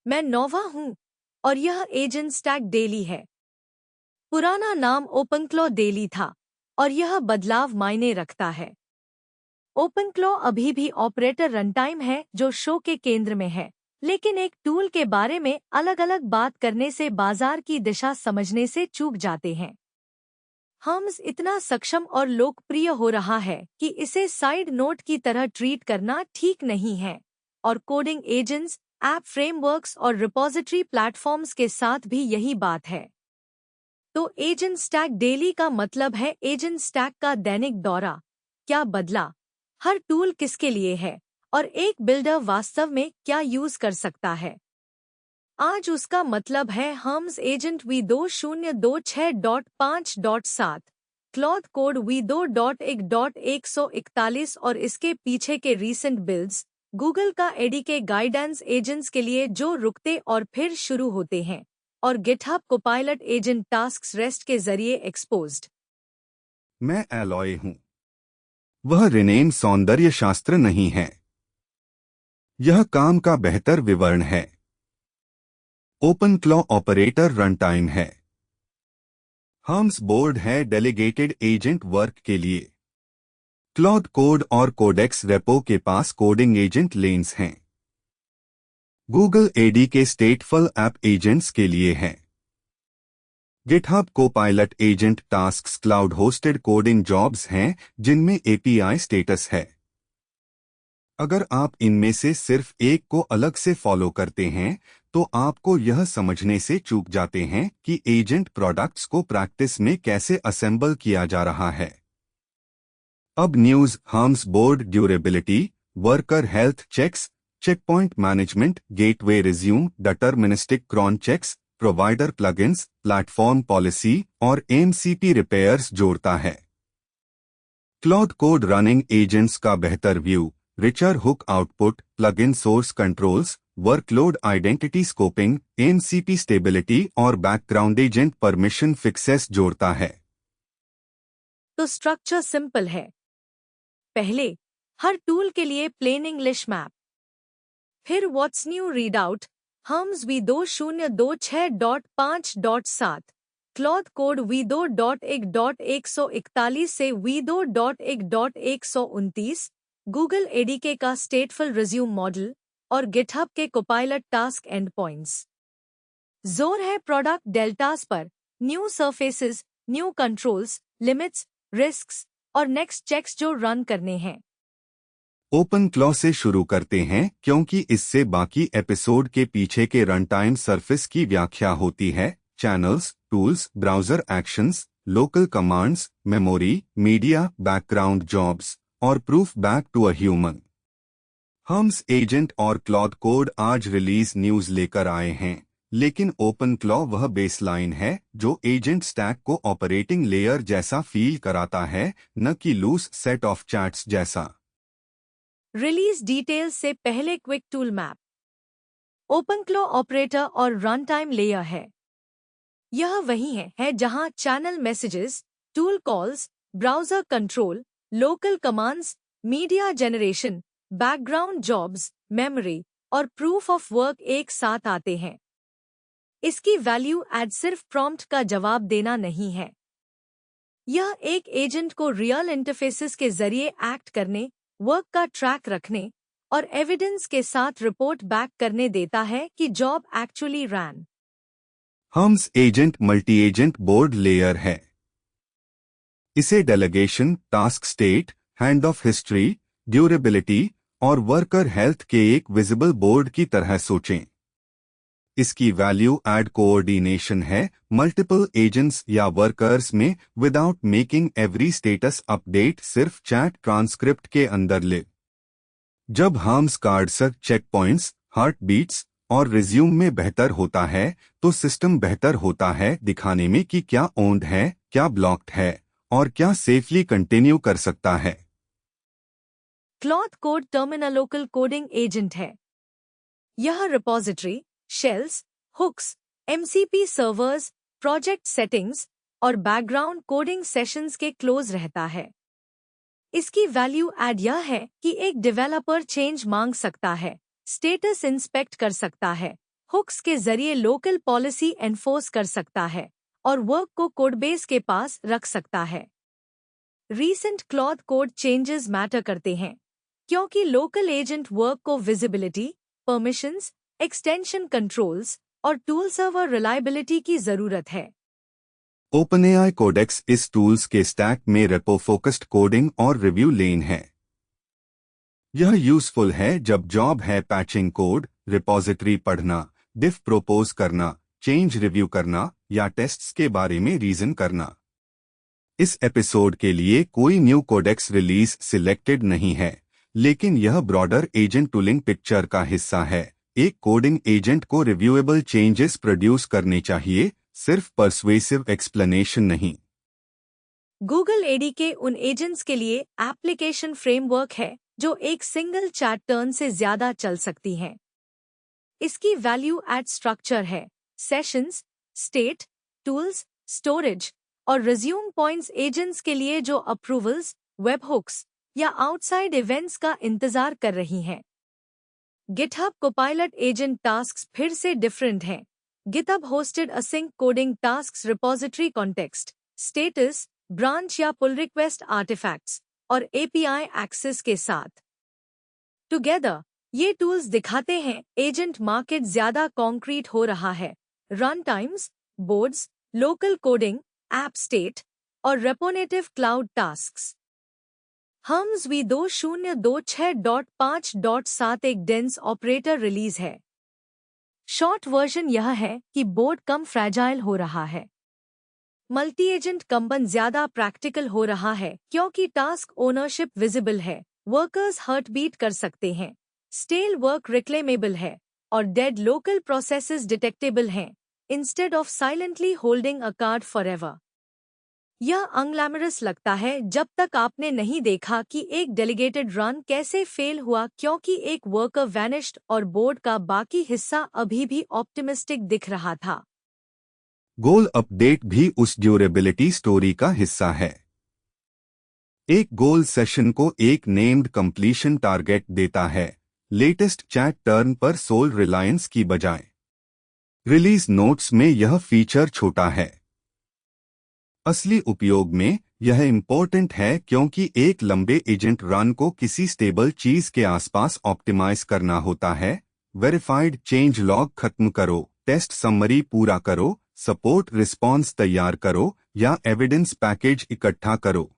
मैं नोवा हूँ और यह एजेंट स्टैक डेली है। पुराना नाम ओपनक्लॉ डेली था और यह बदलाव मायने रखता है। ओपनक्लॉ अभी भी ऑपरेटर रनटाइम है जो शो के केंद्र में है, लेकिन एक टूल के बारे में अलग अलग बात करने से बाजार की दिशा समझने से चूक जाते हैं। हम्स इतना सक्षम और लोकप्रिय हो रहा है कि इसे साइड नोट की तरह ट्रीट करना ठीक नहीं है, और कोडिंग एजेंट्स, ऐप फ्रेमवर्क्स और रिपॉजिटरी प्लेटफॉर्म्स के साथ भी यही बात है। तो एजेंट स्टैक डेली का मतलब है एजेंट स्टैक का दैनिक दौरा। क्या बदला? हर टूल किसके लिए है और एक बिल्डर वास्तव में क्या यूज कर सकता है? आज उसका मतलब है Hermes agent V2026.5.7, cloth code V2.1.141 और इसके पीछे के रीसेंट बिल्ड्स, गूगल का एडीके गाइडेंस एजेंट्स के लिए जो रुकते और फिर शुरू होते हैं, और GitHub Copilot agent tasks rest के जरिए एक्सपोज्ड। मैं एलॉय हूं। वह रिनेम सौंदर्य शास्त्र नहीं है। यह काम का बेहतर विवरण है। ओपनक्लॉ ऑपरेटर रनटाइम है। हम्स बोर्ड है डेलीगेटेड एजेंट वर्क के लिए। क्लॉथ कोड और कोडेक्स रेपो के पास कोडिंग एजेंट लेन्स हैं। गूगल एडी के स्टेटफुल ऐप एजेंट्स के लिए हैं। GitHub Copilot agent tasks cloud hosted coding jobs हैं जिनमें एपीआई स्टेटस है। अगर आप इनमें से सिर्फ एक को अलग से फॉलो करते हैं तो आपको यह समझने से चूक जाते हैं कि एजेंट प्रोडक्ट्स को प्रैक्टिस में कैसे असेंबल किया जा रहा है। अब news. Hermes board durability, worker health checks, checkpoint management, gateway resume, deterministic cron checks, provider plugins, platform policy और एमसीपी रिपेयर्स जोड़ता है। क्लॉथ कोड रनिंग एजेंट्स का बेहतर view, richer hook output, plugin source controls, workload identity scoping, MCP stability और background agent permission fixes जोड़ता है। तो structure simple है। पहले, हर टूल के लिए प्लेन इंग्लिश मैप। फिर what's new readout, hums V2026.5.7, cloth code V2.1.141 से V2.1.129, गूगल एडीके का स्टेटफुल रिज्यूम मॉडल और गिटहब के कोपायलट टास्क एंड पॉइंट्स। जोर है प्रोडक्ट डेल्टास पर, new surfaces, new controls, limits, risks और नेक्स्ट चेक्स जो रन करने हैं। ओपनक्लॉ से शुरू करते हैं क्योंकि इससे बाकी एपिसोड के पीछे के रनटाइम सरफेस की व्याख्या होती है। Channels, tools, browser actions, local commands, memory, media, background jobs और proof back to a human. Hermes agent और क्लॉथ कोड आज रिलीज न्यूज लेकर आए हैं, लेकिन ओपनक्लॉ वह बेसलाइन है जो एजेंट स्टैक को ऑपरेटिंग लेयर जैसा फील कराता है, न कि लूज सेट ऑफ चैट्स जैसा। रिलीज डिटेल्स से पहले quick tool map. OpenClaw operator और रन टाइम लेयर है। यह वही है जहां channel messages, tool calls, browser control, local commands, media generation, background jobs, memory और प्रूफ ऑफ वर्क एक साथ आते हैं। इसकी वैल्यू ऐड सिर्फ प्रॉम्प्ट का जवाब देना नहीं है। यह एक एजेंट को रियल इंटरफेसेस के जरिए एक्ट करने, वर्क का ट्रैक रखने और एविडेंस के साथ रिपोर्ट बैक करने देता है कि job actually ran. Hermes agent multi agent board layer है। इसे delegation, task state, hand off history, durability और वर्कर हेल्थ के एक विजिबल बोर्ड की तरह सोचें। इसकी वैल्यू ऐड कोऑर्डिनेशन है मल्टीपल एजेंट्स या वर्कर्स में without making every status update सिर्फ चैट ट्रांसक्रिप्ट के अंदर ले। जब हम्स कार्डसर, चेक पॉइंट्स, हार्ट बीट्स और रिज्यूम में बेहतर होता है तो सिस्टम बेहतर होता है दिखाने में कि क्या ओन्ड है, क्या ब्लॉक्ड है और क्या सेफली कंटिन्यू कर सकता है। Claude code terminal local coding agent है। यह repository, shells, hooks, MCP servers, project settings और बैकग्राउंड कोडिंग सेशंस के क्लोज रहता है। इसकी वैल्यू ऐड यह है कि एक डेवलपर चेंज मांग सकता है, स्टेटस इंस्पेक्ट कर सकता है, हुक्स के जरिए लोकल पॉलिसी एनफोर्स कर सकता है और वर्क को कोडबेस के पास रख सकता है। Recent cloth code changes matter करते हैं क्योंकि लोकल एजेंट वर्क को विजिबिलिटी, परमिशंस, एक्सटेंशन कंट्रोल्स और टूल सर्वर रिलायबिलिटी की जरूरत है। OpenAI कोडेक्स इस टूल्स के स्टैक में रेपो फोकस्ड कोडिंग और रिव्यू लेन है। यह यूजफुल है जब जॉब है पैचिंग कोड, रिपोजिटरी पढ़ना, डिफ प्रोपोज करना, चेंज रिव्यू करना या टेस्ट्स के बारे में रीजन करना। इस एपिसोड के लिए कोई न्यू कोडेक्स रिलीज सिलेक्टेड नहीं है, लेकिन यह ब्रॉडर एजेंट टूलिंग पिक्चर का हिस्सा है। एक कोडिंग एजेंट को रिव्यूएबल चेंजेस प्रोड्यूस करने चाहिए, सिर्फ परसुएसिव एक्सप्लेनेशन नहीं। गूगल एडीके उन एजेंट्स के लिए एप्लीकेशन फ्रेमवर्क है जो एक सिंगल चैट टर्न से ज्यादा चल सकती हैं। इसकी वैल्यू एड स्ट्रक्चर है सेशंस, स्टेट, टूल्स, स्टोरेज और रिज्यूम पॉइंट्स एजेंट्स के लिए जो अप्रूवल्स, वेबहुक्स या आउटसाइड इवेंट्स का इंतजार कर रही हैं। गिटहब कोपायलट एजेंट टास्क्स फिर से डिफरेंट हैं। GitHub hosted async coding tasks repository context, status, branch या पुल रिक्वेस्ट आर्टिफैक्ट्स और एपीआई एक्सेस के साथ। टुगेदर ये टूल्स दिखाते हैं एजेंट मार्केट ज्यादा कॉन्क्रीट हो रहा है। Run times, boards, local coding, app state और रेपोनेटिव क्लाउड टास्क्स। हम्स V2026.5.7 एक डेंस ऑपरेटर रिलीज है। शॉर्ट वर्जन यह है कि बोर्ड कम फ्रैजाइल हो रहा है। मल्टी एजेंट कंबन ज्यादा प्रैक्टिकल हो रहा है क्योंकि टास्क ओनरशिप विजिबल है, वर्कर्स हर्टबीट कर सकते हैं, स्टेल वर्क रिक्लेमेबल है और डेड लोकल प्रोसेसेस डिटेक्टेबल हैं, instead of silently holding a card forever. यह अनग्लैमरस लगता है जब तक आपने नहीं देखा कि एक डेलीगेटेड रन कैसे फेल हुआ क्योंकि एक वर्कर वैनिश्ड और बोर्ड का बाकी हिस्सा अभी भी ऑप्टिमिस्टिक दिख रहा था। गोल अपडेट भी उस ड्यूरेबिलिटी स्टोरी का हिस्सा है। एक गोल सेशन को एक नेम्ड कंप्लीशन टारगेट देता है, लेटेस्ट चैट टर्न पर सोल रिलायंस की बजाय। रिलीज नोट्स में यह फीचर छोटा है। असली उपयोग में यह इम्पोर्टेंट है क्योंकि एक लंबे एजेंट रन को किसी स्टेबल चीज के आसपास ऑप्टिमाइज करना होता है। वेरीफाइड चेंज लॉग खत्म करो, टेस्ट समरी पूरा करो, सपोर्ट रिस्पॉन्स तैयार करो या एविडेंस पैकेज इकट्ठा करो।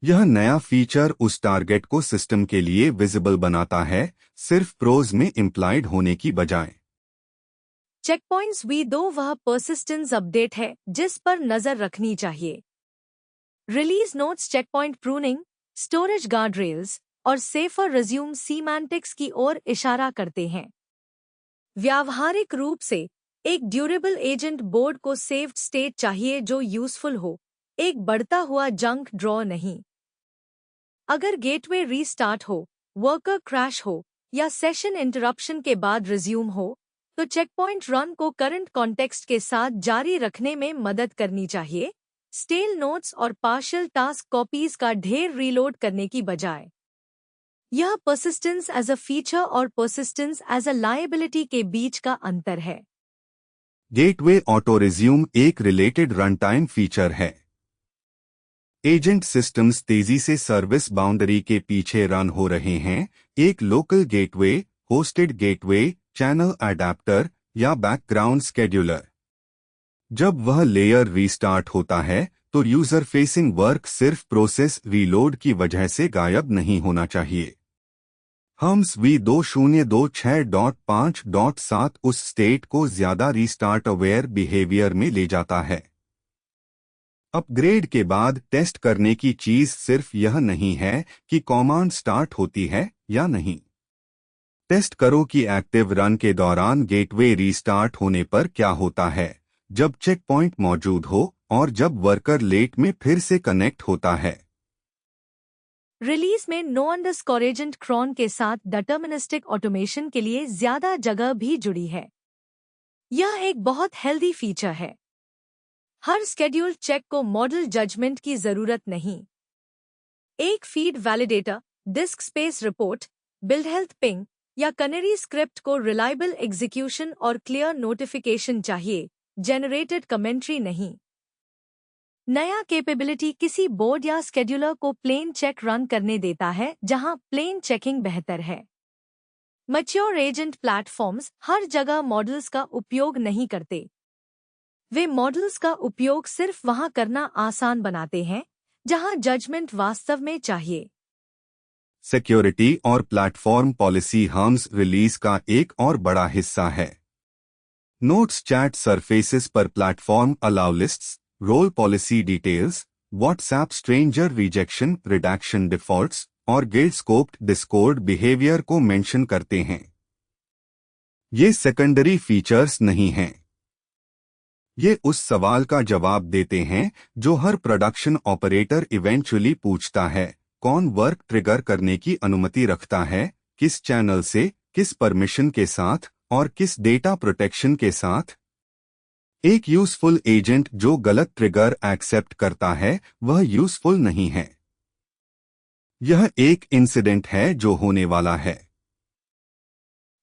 यह नया फीचर उस टारगेट को सिस्टम के लिए विजिबल बनाता है, सिर्फ प्रोज में इम्प्लाइड होने की बजाय। चेकपॉइंट्स V2 वह परसिस्टेंस अपडेट है जिस पर नजर रखनी चाहिए। Release notes checkpoint pruning, storage guardrails और सेफर रिज्यूम सीमेंटिक्स की ओर इशारा करते हैं। व्यावहारिक रूप से एक ड्यूरेबल एजेंट बोर्ड को सेव्ड स्टेट चाहिए जो यूजफुल हो, एक बढ़ता हुआ जंक ड्रॉ नहीं। अगर गेटवे रीस्टार्ट हो, वर्कर क्रैश हो या सेशन इंटरप्शन के बाद रिज्यूम हो, तो चेकपॉइंट रन को करंट कॉन्टेक्स्ट के साथ जारी रखने में मदद करनी चाहिए, स्टेल नोट्स और पार्शियल टास्क कॉपीज का ढेर रीलोड करने की बजाय। यह परसिस्टेंस एज अ फीचर और परसिस्टेंस एज अ लायबिलिटी के बीच का अंतर है। गेटवे ऑटो रिज्यूम एक रिलेटेड रन टाइम फीचर है। एजेंट सिस्टम्स तेजी से सर्विस बाउंड्री के पीछे रन हो रहे हैं, एक local gateway, hosted gateway, channel adapter या बैकग्राउंड स्केड्यूलर। जब वह लेयर रीस्टार्ट होता है तो यूजर फेसिंग वर्क सिर्फ प्रोसेस रीलोड की वजह से गायब नहीं होना चाहिए। हम्स V2026.5.7 उस स्टेट को ज्यादा रीस्टार्ट अवेयर बिहेवियर में ले जाता है। अपग्रेड के बाद टेस्ट करने की चीज सिर्फ यह नहीं है कि कमांड स्टार्ट होती है या नहीं। टेस्ट करो कि एक्टिव रन के दौरान गेटवे रीस्टार्ट होने पर क्या होता है, जब चेक पॉइंट मौजूद हो और जब वर्कर लेट में फिर से कनेक्ट होता है। रिलीज में नो अंडरस्कोर एजेंट क्रॉन के साथ डिटर्मिनिस्टिक ऑटोमेशन के लिए ज्यादा जगह भी जुड़ी है। यह एक बहुत हेल्दी फीचर है। हर स्केड्यूल चेक को मॉडल जजमेंट की जरूरत नहीं। एक feed validator, disc space report, build health ping या कैनरी स्क्रिप्ट को रिलायबल एग्जीक्यूशन और क्लियर नोटिफिकेशन चाहिए, जेनरेटेड कमेंट्री नहीं। नया कैपेबिलिटी किसी बोर्ड या स्केड्यूलर को प्लेन चेक रन करने देता है जहां प्लेन चेकिंग बेहतर है। मैच्योर एजेंट प्लेटफॉर्म्स हर जगह मॉडल्स का उपयोग नहीं करते। वे मॉडल्स का उपयोग सिर्फ वहां करना आसान बनाते हैं जहां जजमेंट वास्तव में चाहिए। सिक्योरिटी और प्लेटफॉर्म पॉलिसी हम्स रिलीज का एक और बड़ा हिस्सा है। नोट्स चैट सरफेसेस पर platform allow lists, role policy details, WhatsApp stranger rejection reduction defaults और गिल्ड स्कोप्ड डिस्कॉर्ड बिहेवियर को मेंशन करते हैं। ये सेकेंडरी फीचर्स नहीं हैं। ये उस सवाल का जवाब देते हैं जो हर प्रोडक्शन ऑपरेटर इवेंचुअली पूछता है, कौन वर्क ट्रिगर करने की अनुमति रखता है, किस चैनल से, किस परमिशन के साथ और किस डेटा प्रोटेक्शन के साथ। एक यूजफुल एजेंट जो गलत ट्रिगर एक्सेप्ट करता है वह यूजफुल नहीं है। यह एक इंसिडेंट है जो होने वाला है।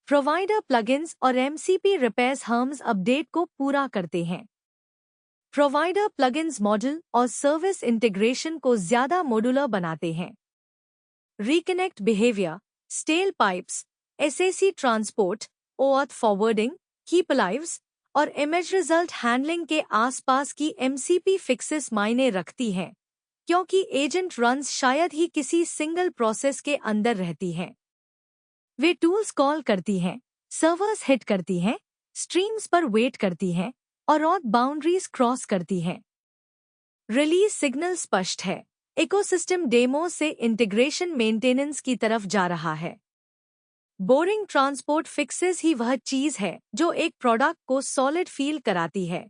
प्रोवाइडर प्लगइन्स और एमसीपी रिपेयर्स हम्स अपडेट को पूरा करते हैं। प्रोवाइडर प्लगइन्स मॉडल और सर्विस इंटीग्रेशन को ज्यादा मॉड्यूलर बनाते हैं। Reconnect behaviour, stale pipes, SSE transport, OAuth forwarding, keep alives और इमेज रिजल्ट हैंडलिंग के आसपास की एमसीपी फिक्सेस मायने रखती हैं, क्योंकि एजेंट रन्स शायद ही किसी सिंगल प्रोसेस के अंदर रहती हैं। वे टूल्स कॉल करती हैं, सर्वर्स हिट करती हैं, स्ट्रीम्स पर वेट करती हैं और ऑथ बाउंड्रीज क्रॉस करती हैं। रिलीज सिग्नल स्पष्ट है, इकोसिस्टम डेमो से इंटीग्रेशन मेंटेनेंस की तरफ जा रहा है। बोरिंग ट्रांसपोर्ट फिक्सेस ही वह चीज है जो एक प्रोडक्ट को सॉलिड फील कराती है।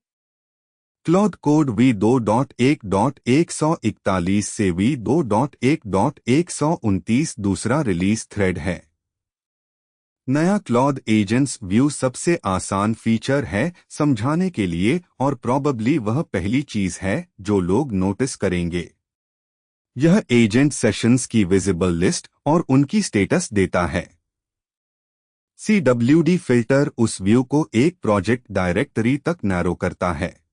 क्लॉड कोड v2.1.141 से v2.1.129 दूसरा रिलीज थ्रेड है। नया क्लॉड एजेंट्स व्यू सबसे आसान फीचर है समझाने के लिए और प्रॉबब्ली वह पहली चीज है जो लोग नोटिस करेंगे। यह एजेंट सेशंस की विजिबल लिस्ट और उनकी स्टेटस देता है। CWD फिल्टर उस व्यू को एक प्रोजेक्ट डायरेक्टरी तक नैरो करता है।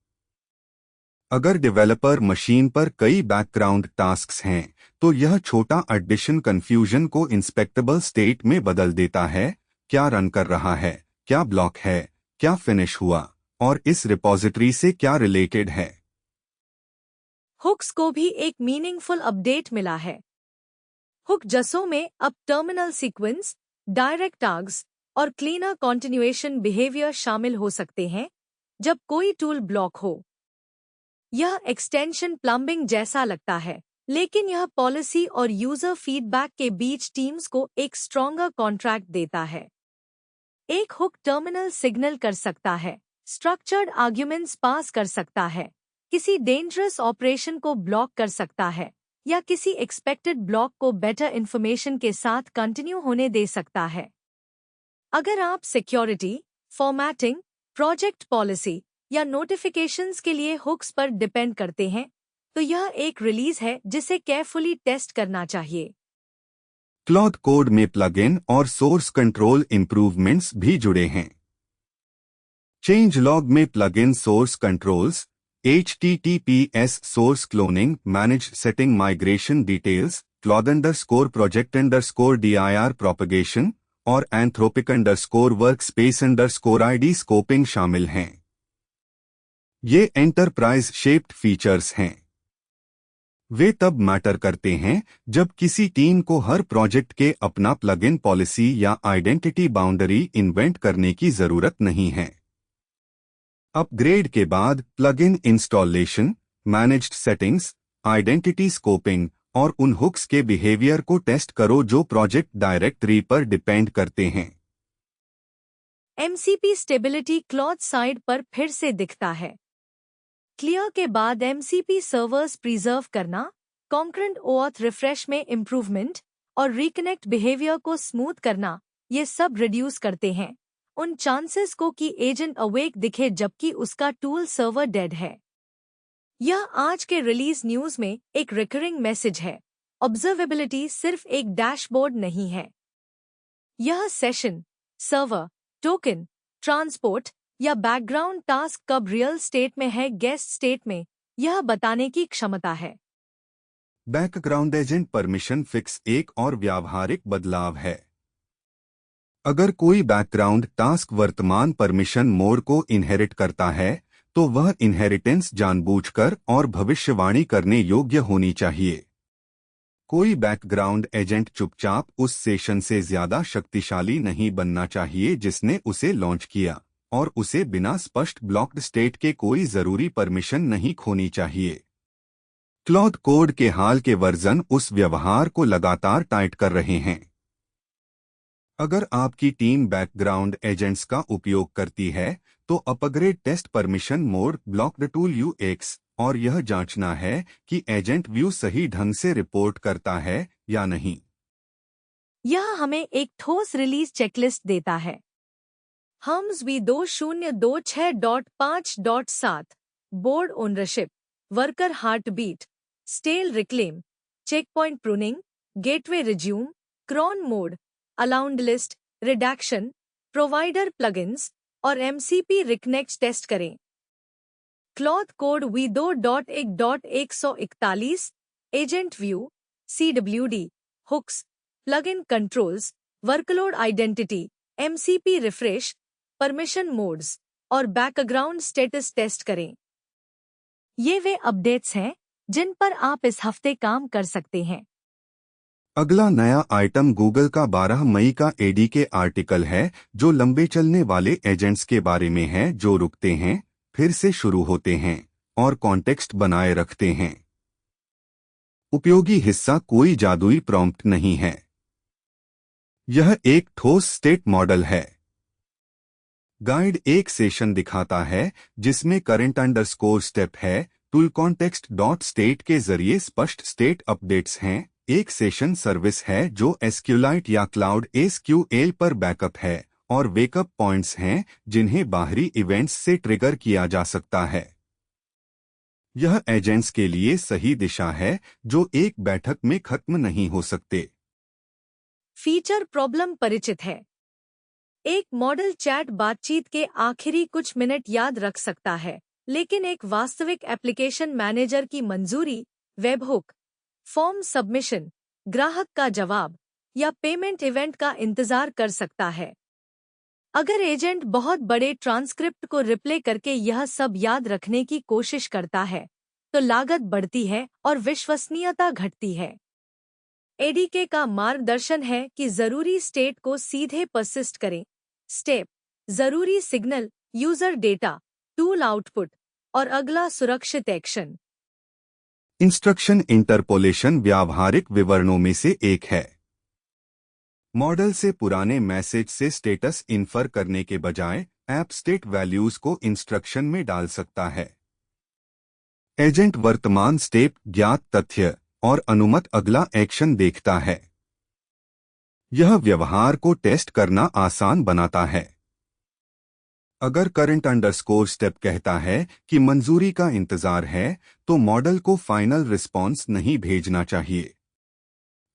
अगर डेवलपर मशीन पर कई बैकग्राउंड टास्क्स हैं तो यह छोटा एडिशन कंफ्यूजन को इंस्पेक्टेबल स्टेट में बदल देता है, क्या रन कर रहा है, क्या ब्लॉक है, क्या फिनिश हुआ और इस रिपॉजिटरी से क्या रिलेटेड है। हुक्स को भी एक मीनिंगफुल अपडेट मिला है। हुक जसों में अब टर्मिनल सीक्वेंस, डायरेक्ट टैग्स और क्लीनर कॉन्टिन्यूएशन बिहेवियर शामिल हो सकते हैं जब कोई टूल ब्लॉक हो। यह एक्सटेंशन प्लम्बिंग जैसा लगता है, लेकिन यह पॉलिसी और यूजर फीडबैक के बीच टीम्स को एक स्ट्रॉन्गर कॉन्ट्रैक्ट देता है। एक हुक टर्मिनल सिग्नल कर सकता है, स्ट्रक्चर्ड आर्ग्यूमेंट्स पास कर सकता है, किसी डेंजरस ऑपरेशन को ब्लॉक कर सकता है या किसी एक्सपेक्टेड ब्लॉक को बेटर इन्फॉर्मेशन के साथ कंटिन्यू होने दे सकता है। अगर आप सिक्योरिटी, फॉर्मेटिंग, प्रोजेक्ट पॉलिसी या नोटिफिकेशंस के लिए हुक्स पर डिपेंड करते हैं तो यह एक रिलीज है जिसे केयरफुली टेस्ट करना चाहिए। क्लॉड कोड में प्लगइन और सोर्स कंट्रोल इंप्रूवमेंट्स भी जुड़े हैं। चेंज लॉग में plugin source controls, HTTPS source cloning, manage setting migration details, Claude_project_dir propagation और Anthropic_workspace_id स्कोपिंग शामिल हैं। ये एंटरप्राइज शेप्ड फीचर्स हैं। वे तब मैटर करते हैं जब किसी टीम को हर प्रोजेक्ट के अपना प्लगइन पॉलिसी या आइडेंटिटी बाउंड्री इन्वेंट करने की जरूरत नहीं है। अपग्रेड के बाद plugin installation, managed settings, identity scoping और उन हुक्स के बिहेवियर को टेस्ट करो जो प्रोजेक्ट डायरेक्टरी पर डिपेंड करते हैं। MCP स्टेबिलिटी क्लॉड साइड पर फिर से दिखता है। क्लियर के बाद MCP सर्वर्स प्रिजर्व करना, कॉन्करेंट OAuth रिफ्रेश में इम्प्रूवमेंट और रिकनेक्ट बिहेवियर को स्मूथ करना, ये सब रिड्यूस करते हैं उन चांसेस को कि एजेंट अवेक दिखे जबकि उसका टूल सर्वर डेड है। यह आज के रिलीज न्यूज में एक रिकरिंग मैसेज है। ऑब्जर्वेबिलिटी सिर्फ एक डैशबोर्ड नहीं है। यह सेशन, सर्वर, टोकन, ट्रांसपोर्ट या बैकग्राउंड टास्क कब रियल स्टेट में है, गेस्ट स्टेट में, यह बताने की क्षमता है। बैकग्राउंड एजेंट परमिशन फिक्स एक और व्यावहारिक बदलाव है। अगर कोई बैकग्राउंड टास्क वर्तमान परमिशन मोड को इनहेरिट करता है तो वह इनहेरिटेंस जानबूझकर और भविष्यवाणी करने योग्य होनी चाहिए। कोई बैकग्राउंड एजेंट चुपचाप उस सेशन से ज्यादा शक्तिशाली नहीं बनना चाहिए जिसने उसे लॉन्च किया, और उसे बिना स्पष्ट ब्लॉक्ड स्टेट के कोई जरूरी परमिशन नहीं खोनी चाहिए। क्लॉड कोड के हाल के वर्जन उस व्यवहार को लगातार टाइट कर रहे हैं। अगर आपकी टीम बैकग्राउंड एजेंट्स का उपयोग करती है तो upgrade test permission mode blocked tool UX और यह जांचना है कि एजेंट व्यू सही ढंग से रिपोर्ट करता है या नहीं। यह हमें एक ठोस रिलीज चेकलिस्ट देता है। Hermes v 2026.5.7 board ownership, worker heartbeat, stale reclaim, checkpoint pruning, gateway resume, cron mode, allowed list, redaction, provider plugins और एमसीपी रिकनेक्ट टेस्ट करें। Claude code v2.1.141 agent view, CWD, hooks, plugin controls, workload identity, MCP refresh, permission modes और background status test करें। ये वे updates हैं जिन पर आप इस हफ्ते काम कर सकते हैं। अगला नया आइटम गूगल का 12 मई का एडीके आर्टिकल है जो लंबे चलने वाले एजेंट्स के बारे में है जो रुकते हैं, फिर से शुरू होते हैं और कॉन्टेक्स्ट बनाए रखते हैं। उपयोगी हिस्सा कोई जादुई प्रॉम्प्ट नहीं है। यह एक ठोस स्टेट मॉडल है। गाइड एक सेशन दिखाता है जिसमें करंट अंडरस्कोर स्टेप है, टूल कॉन्टेक्स्ट डॉट स्टेट के जरिए स्पष्ट स्टेट अपडेट्स हैं, एक सेशन सर्विस है जो एसक्यूलाइट या क्लाउड एसक्यूएल पर बैकअप है, और वेकअप पॉइंट्स हैं जिन्हें बाहरी इवेंट्स से ट्रिगर किया जा सकता है। यह एजेंट्स के लिए सही दिशा है जो एक बैठक में खत्म नहीं हो सकते। फीचर प्रॉब्लम परिचित है। एक मॉडल चैट बातचीत के आखिरी कुछ मिनट याद रख सकता है, लेकिन एक वास्तविक एप्लीकेशन मैनेजर की मंजूरी, वेबहुक, फॉर्म सबमिशन, ग्राहक का जवाब या पेमेंट इवेंट का इंतजार कर सकता है। अगर एजेंट बहुत बड़े ट्रांसक्रिप्ट को रिप्ले करके यह सब याद रखने की कोशिश करता है तो लागत बढ़ती है और विश्वसनीयता घटती है। एडीके का मार्गदर्शन है कि जरूरी स्टेट को सीधे परसिस्ट करें, स्टेप, जरूरी signal, user data, tool output और अगला सुरक्षित एक्शन। इंस्ट्रक्शन इंटरपोलेशन व्यावहारिक विवरणों में से एक है। मॉडल से पुराने मैसेज से स्टेटस इन्फर करने के बजाय ऐप स्टेट वैल्यूज को इंस्ट्रक्शन में डाल सकता है। एजेंट वर्तमान स्टेट, ज्ञात तथ्य और अनुमत अगला एक्शन देखता है। यह व्यवहार को टेस्ट करना आसान बनाता है। अगर करंट अंडरस्कोर स्टेप कहता है कि मंजूरी का इंतजार है तो मॉडल को फाइनल रिस्पॉन्स नहीं भेजना चाहिए।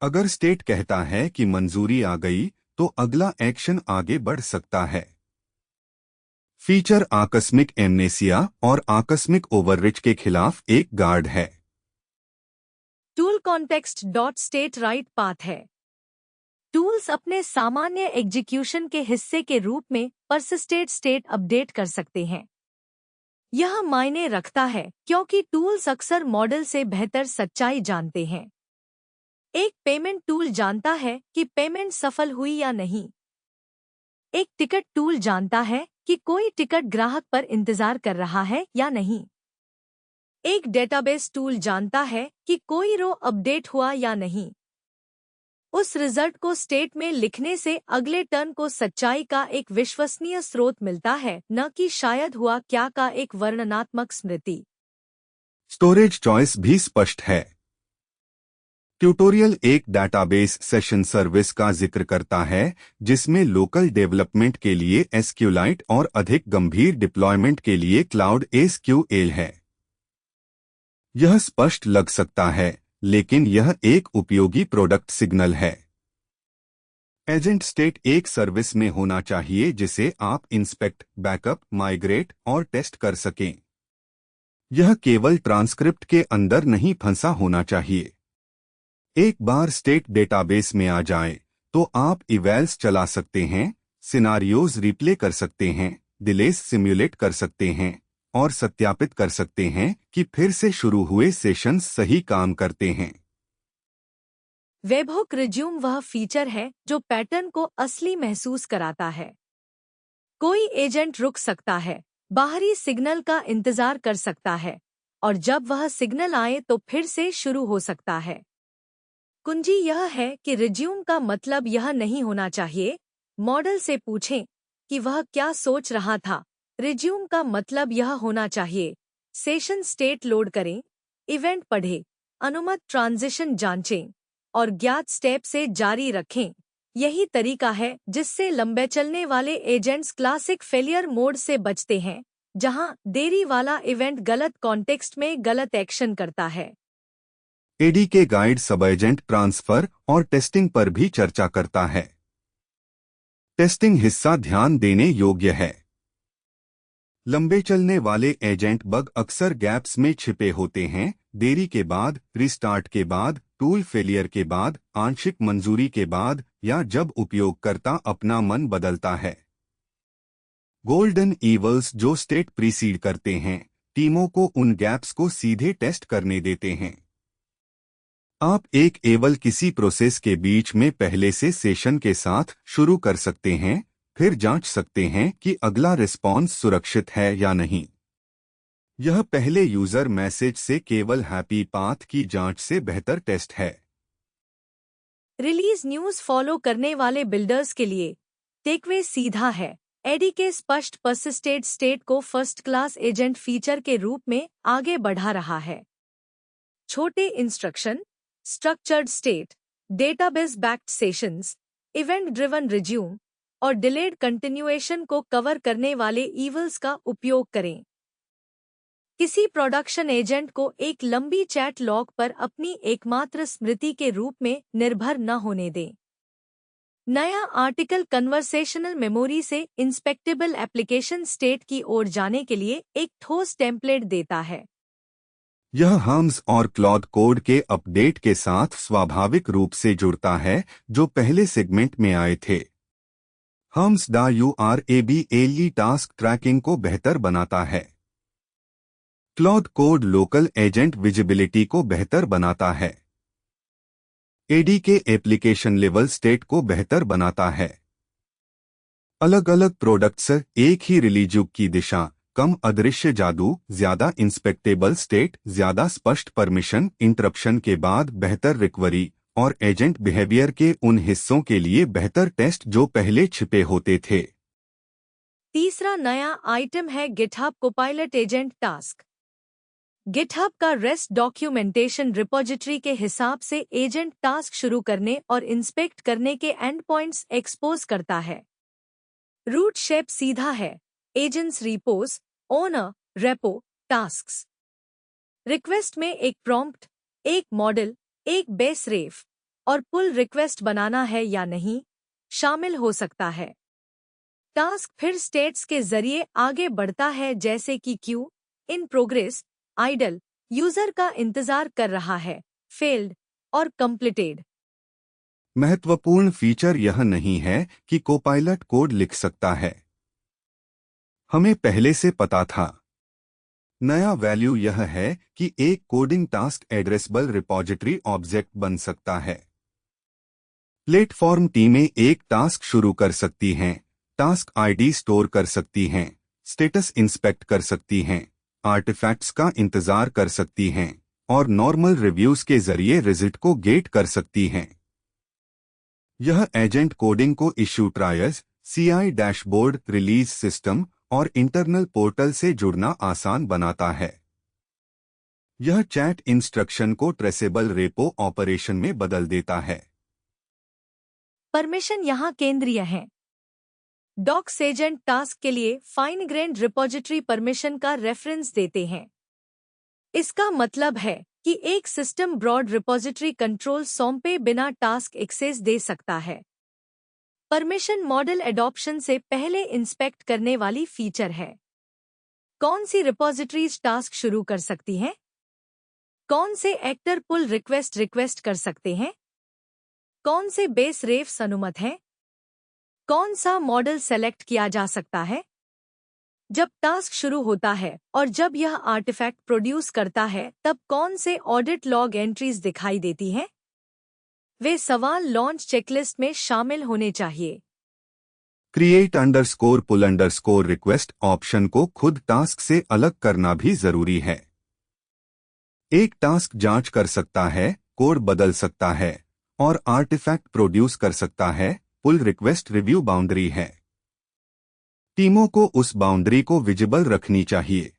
अगर स्टेट कहता है कि मंजूरी आ गई तो अगला एक्शन आगे बढ़ सकता है। फीचर आकस्मिक एमनेसिया और आकस्मिक ओवररिच के खिलाफ एक गार्ड है। Tool context dot state right path है। टूल्स अपने सामान्य एग्जीक्यूशन के हिस्से के रूप में परसिस्टेड स्टेट अपडेट कर सकते हैं। यह मायने रखता है क्योंकि टूल्स अक्सर मॉडल से बेहतर सच्चाई जानते हैं। एक पेमेंट टूल जानता है कि पेमेंट सफल हुई या नहीं। एक टिकट टूल जानता है कि कोई टिकट ग्राहक पर इंतजार कर रहा है या नहीं। एक डेटाबेस टूल जानता है कि कोई रो अपडेट हुआ या नहीं। उस रिजल्ट को स्टेट में लिखने से अगले टर्न को सच्चाई का एक विश्वसनीय स्रोत मिलता है, न कि शायद हुआ क्या का एक वर्णनात्मक स्मृति। स्टोरेज चॉइस भी स्पष्ट है। ट्यूटोरियल एक डेटाबेस सेशन सर्विस का जिक्र करता है जिसमें लोकल डेवलपमेंट के लिए एसक्यूलाइट और अधिक गंभीर डिप्लॉयमेंट के लिए क्लाउड एसक्यूएल है। यह स्पष्ट लग सकता है, लेकिन यह एक उपयोगी प्रोडक्ट सिग्नल है। एजेंट स्टेट एक सर्विस में होना चाहिए जिसे आप इंस्पेक्ट, बैकअप, माइग्रेट और टेस्ट कर सकें। यह केवल ट्रांसक्रिप्ट के अंदर नहीं फंसा होना चाहिए। एक बार स्टेट डेटाबेस में आ जाए तो आप इवैल्स चला सकते हैं, सिनारियोज रिप्ले कर सकते हैं, डिलेस सिम्युलेट कर सकते हैं और सत्यापित कर सकते हैं कि फिर से शुरू हुए सेशंस सही काम करते हैं। वेबहुक रिज्यूम वह फीचर है जो पैटर्न को असली महसूस कराता है। कोई एजेंट रुक सकता है, बाहरी सिग्नल का इंतजार कर सकता है और जब वह सिग्नल आए तो फिर से शुरू हो सकता है। कुंजी यह है कि रिज्यूम का मतलब यह नहीं होना चाहिए। मॉडल से पूछें कि वह क्या सोच रहा था। रिज्यूम का मतलब यह होना चाहिए। सेशन स्टेट लोड करें, इवेंट पढ़ें, अनुमत ट्रांजिशन जांचें और ज्ञात स्टेप से जारी रखें। यही तरीका है जिससे लंबे चलने वाले एजेंट्स क्लासिक फेलियर मोड से बचते हैं, जहां देरी वाला इवेंट गलत कॉन्टेक्स्ट में गलत एक्शन करता है। एडीके गाइड सब एजेंट ट्रांसफर और टेस्टिंग पर भी चर्चा करता है। टेस्टिंग हिस्सा ध्यान देने योग्य है। लंबे चलने वाले एजेंट बग अक्सर गैप्स में छिपे होते हैं, देरी के बाद, रिस्टार्ट के बाद, टूल फेलियर के बाद, आंशिक मंजूरी के बाद या जब उपयोगकर्ता अपना मन बदलता है। गोल्डन ईवल्स जो स्टेट प्रीसीड करते हैं, टीमों को उन गैप्स को सीधे टेस्ट करने देते हैं। आप एक एवल किसी प्रोसेस के बीच में पहले से सेशन के साथ शुरू कर सकते हैं, फिर जांच सकते हैं कि अगला रिस्पॉन्स सुरक्षित है या नहीं। यह पहले यूजर मैसेज से केवल हैप्पी पाथ की जांच से बेहतर टेस्ट है। रिलीज न्यूज फॉलो करने वाले बिल्डर्स के लिए टेकवे सीधा है। एडीके स्पष्ट पर्सिस्टेड स्टेट को फर्स्ट क्लास एजेंट फीचर के रूप में आगे बढ़ा रहा है। छोटे instruction, structured state, database backed sessions, event driven resume और डिलेड कंटिन्यूएशन को कवर करने वाले ईवल्स का उपयोग करें। किसी प्रोडक्शन एजेंट को एक लंबी चैट लॉग पर अपनी एकमात्र स्मृति के रूप में निर्भर न होने दें। नया आर्टिकल कन्वर्सेशनल मेमोरी से इंस्पेक्टेबल एप्लीकेशन स्टेट की ओर जाने के लिए एक ठोस टेम्पलेट देता है। यह हम्स और क्लॉड कोड के अपडेट के साथ स्वाभाविक रूप से जुड़ता है जो पहले सेगमेंट में आए थे। हम्स दा यूआरएबीएलई टास्क ट्रैकिंग को बेहतर बनाता है। Claude code local agent visibility को बेहतर बनाता है। एडीके एप्लीकेशन लेवल स्टेट को बेहतर बनाता है। अलग अलग प्रोडक्ट्स एक ही रिलीज की दिशा, कम अदृश्य जादू, ज्यादा इंस्पेक्टेबल स्टेट, ज्यादा स्पष्ट परमिशन, इंटरप्शन के बाद बेहतर रिकवरी और एजेंट बिहेवियर के उन हिस्सों के लिए बेहतर टेस्ट जो पहले छिपे होते थे। तीसरा नया आइटम है GitHub Copilot agent task. GitHub का रेस्ट डॉक्यूमेंटेशन रिपोजिटरी के हिसाब से एजेंट टास्क शुरू करने और इंस्पेक्ट करने के एंड पॉइंट्स एक्सपोज करता है। रूट शेप सीधा है। Agents repose, owner, repo, tasks. Request में एक प्रॉम्प्ट, एक मॉडल, एक बेस रेफ और पुल रिक्वेस्ट बनाना है या नहीं शामिल हो सकता है। टास्क फिर स्टेट्स के जरिए आगे बढ़ता है जैसे कि queue, in progress, idle, user का इंतजार कर रहा है, फेल्ड और कंप्लीटेड। महत्वपूर्ण फीचर यह नहीं है कि कोपायलट कोड लिख सकता है। हमें पहले से पता था। नया वैल्यू यह है कि एक coding task addressable repository object बन सकता है। प्लेटफॉर्म टीमें एक टास्क शुरू कर सकती हैं, टास्क आईडी स्टोर कर सकती हैं, स्टेटस इंस्पेक्ट कर सकती हैं, आर्टिफैक्ट्स का इंतजार कर सकती हैं और नॉर्मल रिव्यूज के जरिए रिजल्ट को गेट कर सकती हैं। यह एजेंट कोडिंग को issue trackers, CI dashboard, release system और इंटरनल पोर्टल से जुड़ना आसान बनाता है। यह चैट इंस्ट्रक्शन को ट्रेसेबल रेपो ऑपरेशन में बदल देता है। परमिशन यहाँ केंद्रीय है। डॉक्स एजेंट टास्क के लिए फाइन ग्रेन्ड रिपोजिटरी परमिशन का रेफरेंस देते हैं। इसका मतलब है कि एक सिस्टम ब्रॉड रिपोजिटरी कंट्रोल सौंपे बिना टास्क एक्सेस दे सकता है। परमिशन मॉडल एडॉप्शन से पहले इंस्पेक्ट करने वाली फीचर है। कौन सी रिपॉजिटरीज टास्क शुरू कर सकती हैं? कौन से एक्टर पुल रिक्वेस्ट कर सकते हैं? कौन से बेस रेफ्स अनुमत हैं? कौन सा मॉडल सेलेक्ट किया जा सकता है? जब टास्क शुरू होता है और जब यह आर्टिफैक्ट प्रोड्यूस करता है तब कौन से ऑडिट लॉग एंट्रीज दिखाई देती हैं? वे सवाल लॉन्च चेकलिस्ट में शामिल होने चाहिए। क्रिएट अंडरस्कोर पुल अंडरस्कोर रिक्वेस्ट ऑप्शन को खुद टास्क से अलग करना भी जरूरी है। एक टास्क जांच कर सकता है, कोड बदल सकता है और आर्टिफैक्ट प्रोड्यूस कर सकता है। पुल रिक्वेस्ट रिव्यू बाउंड्री है। टीमों को उस बाउंड्री को विजिबल रखनी चाहिए।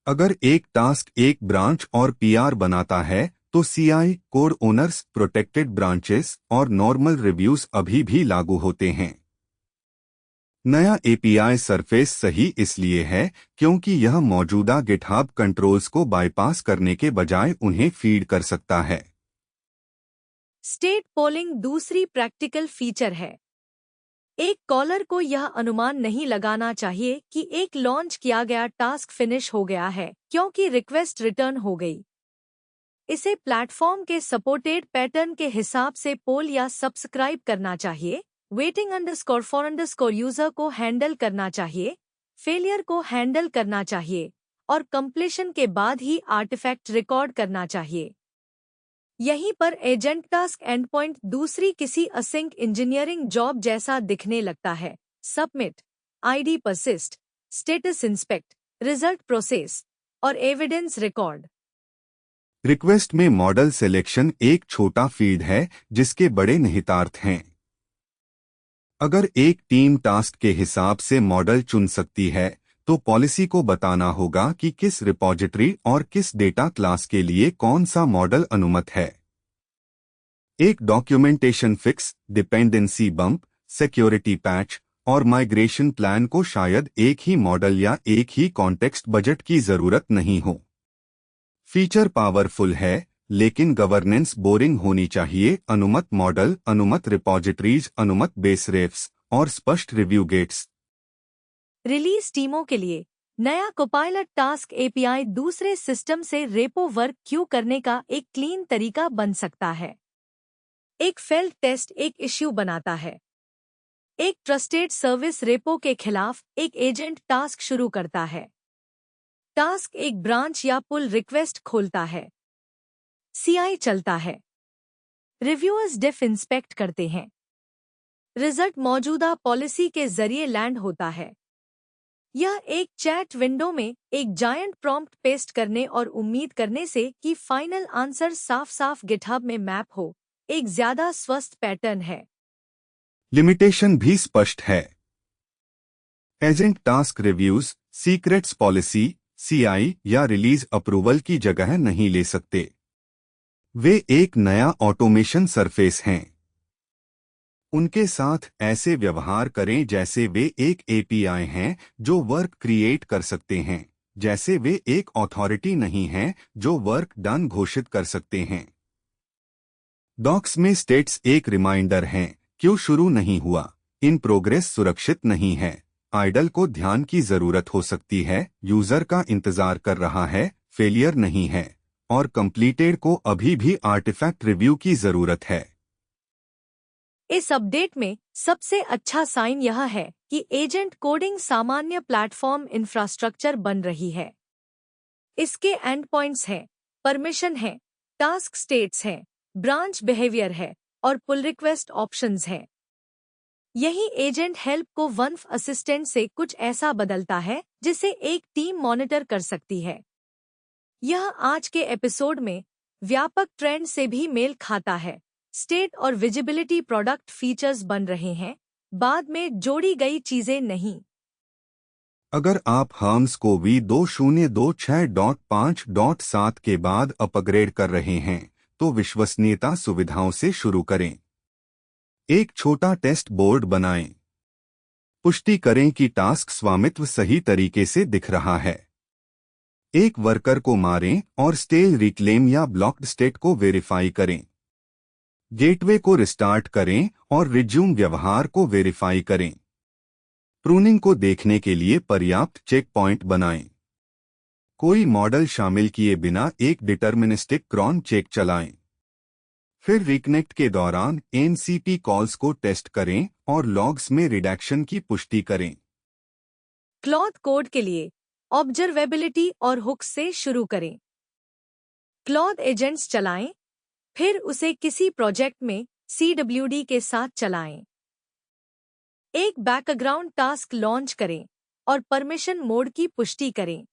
अगर एक टास्क एक ब्रांच और पीआर बनाता है तो CI, code owners, protected branches और नॉर्मल रिव्यूज अभी भी लागू होते हैं। नया एपीआई सरफेस सही इसलिए है क्योंकि यह मौजूदा गिटहब कंट्रोल्स को बाईपास करने के बजाय उन्हें फीड कर सकता है। स्टेट पोलिंग दूसरी प्रैक्टिकल फीचर है। एक कॉलर को यह अनुमान नहीं लगाना चाहिए कि एक लॉन्च किया गया टास्क फिनिश हो गया है क्योंकि रिक्वेस्ट रिटर्न हो गई। इसे प्लेटफॉर्म के सपोर्टेड पैटर्न के हिसाब से पोल या सब्सक्राइब करना चाहिए, waiting underscore for underscore user को हैंडल करना चाहिए, फेलियर को हैंडल करना चाहिए और कंप्लीशन के बाद ही आर्टिफैक्ट रिकॉर्ड करना चाहिए। यहीं पर एजेंट टास्क एंडपॉइंट दूसरी किसी असिंक इंजीनियरिंग जॉब जैसा दिखने लगता है। Submit, ID persist, status inspect, result process और एविडेंस रिकॉर्ड। रिक्वेस्ट में मॉडल सिलेक्शन एक छोटा फीड है जिसके बड़े निहितार्थ हैं। अगर एक टीम टास्क के हिसाब से मॉडल चुन सकती है तो पॉलिसी को बताना होगा कि किस रिपॉजिटरी और किस डेटा क्लास के लिए कौन सा मॉडल अनुमत है। एक documentation fix, dependency bump, security patch और माइग्रेशन प्लान को शायद एक ही मॉडल या एक ही कॉन्टेक्स्ट बजट की जरूरत नहीं हो। फीचर पावरफुल है लेकिन गवर्नेंस बोरिंग होनी चाहिए। अनुमत मॉडल, अनुमत रिपॉजिटरीज, अनुमत बेस रेफ्स और स्पष्ट रिव्यू गेट्स। रिलीज टीमों के लिए नया कोपायलट टास्क एपीआई दूसरे सिस्टम से रेपो वर्क क्यू करने का एक क्लीन तरीका बन सकता है। एक फेल्ड टेस्ट एक इश्यू बनाता है। एक ट्रस्टेड सर्विस रेपो के खिलाफ एक एजेंट टास्क शुरू करता है। टास्क एक ब्रांच या पुल रिक्वेस्ट खोलता है। सीआई चलता है। रिव्यूअर्स डिफ इंस्पेक्ट करते हैं। रिजल्ट मौजूदा पॉलिसी के जरिए लैंड होता है। यह एक चैट विंडो में एक जायंट प्रॉम्प्ट पेस्ट करने और उम्मीद करने से कि फाइनल आंसर साफ साफ गिटहब में मैप हो, एक ज्यादा स्वस्थ पैटर्न है। लिमिटेशन भी स्पष्ट है। Agent task reviews, secrets policy, CI या रिलीज अप्रूवल की जगह नहीं ले सकते। वे एक नया ऑटोमेशन सरफेस हैं। उनके साथ ऐसे व्यवहार करें जैसे वे एक एपीआई हैं जो वर्क क्रिएट कर सकते हैं, जैसे वे एक अथॉरिटी नहीं हैं जो वर्क डन घोषित कर सकते हैं। डॉक्स में स्टेट्स एक रिमाइंडर हैं, क्यों शुरू नहीं हुआ, इन प्रोग्रेस सुरक्षित नहीं है, आइडल को ध्यान की जरूरत हो सकती है, यूजर का इंतजार कर रहा है, फेलियर नहीं है और कंप्लीटेड को अभी भी आर्टिफैक्ट रिव्यू की जरूरत है। इस अपडेट में सबसे अच्छा साइन यह है कि एजेंट कोडिंग सामान्य प्लेटफॉर्म इंफ्रास्ट्रक्चर बन रही है। इसके एंड पॉइंट्स हैं, परमिशन है, टास्क स्टेट्स हैं, ब्रांच बिहेवियर है और पुल रिक्वेस्ट ऑप्शंस हैं। यही एजेंट हेल्प को वन्फ असिस्टेंट से कुछ ऐसा बदलता है जिसे एक टीम मॉनिटर कर सकती है। यह आज के एपिसोड में व्यापक ट्रेंड से भी मेल खाता है। स्टेट और विजिबिलिटी प्रोडक्ट फीचर्स बन रहे हैं, बाद में जोड़ी गई चीजें नहीं। अगर आप हर्म्स को V2026.5.7 के बाद अपग्रेड कर रहे हैं तो विश्वसनीयता सुविधाओं से शुरू करें। एक छोटा टेस्ट बोर्ड बनाएं। पुष्टि करें कि टास्क स्वामित्व सही तरीके से दिख रहा है। एक वर्कर को मारें और स्टेल रिक्लेम या ब्लॉक्ड स्टेट को वेरीफाई करें। गेटवे को रिस्टार्ट करें और रिज्यूम व्यवहार को वेरीफाई करें। प्रूनिंग को देखने के लिए पर्याप्त चेक पॉइंट बनाएं। कोई मॉडल शामिल किए बिना एक डिटर्मिनिस्टिक क्रॉन चेक चलाएं। फिर रिकनेक्ट के दौरान एनसीपी कॉल्स को टेस्ट करें और लॉग्स में रिडक्शन की पुष्टि करें। क्लॉथ कोड के लिए ऑब्जर्वेबिलिटी और हुक्स से शुरू करें। क्लॉथ एजेंट्स चलाएं, फिर उसे किसी प्रोजेक्ट में CWD के साथ चलाएं। एक बैकग्राउंड टास्क लॉन्च करें और परमिशन मोड की पुष्टि करें।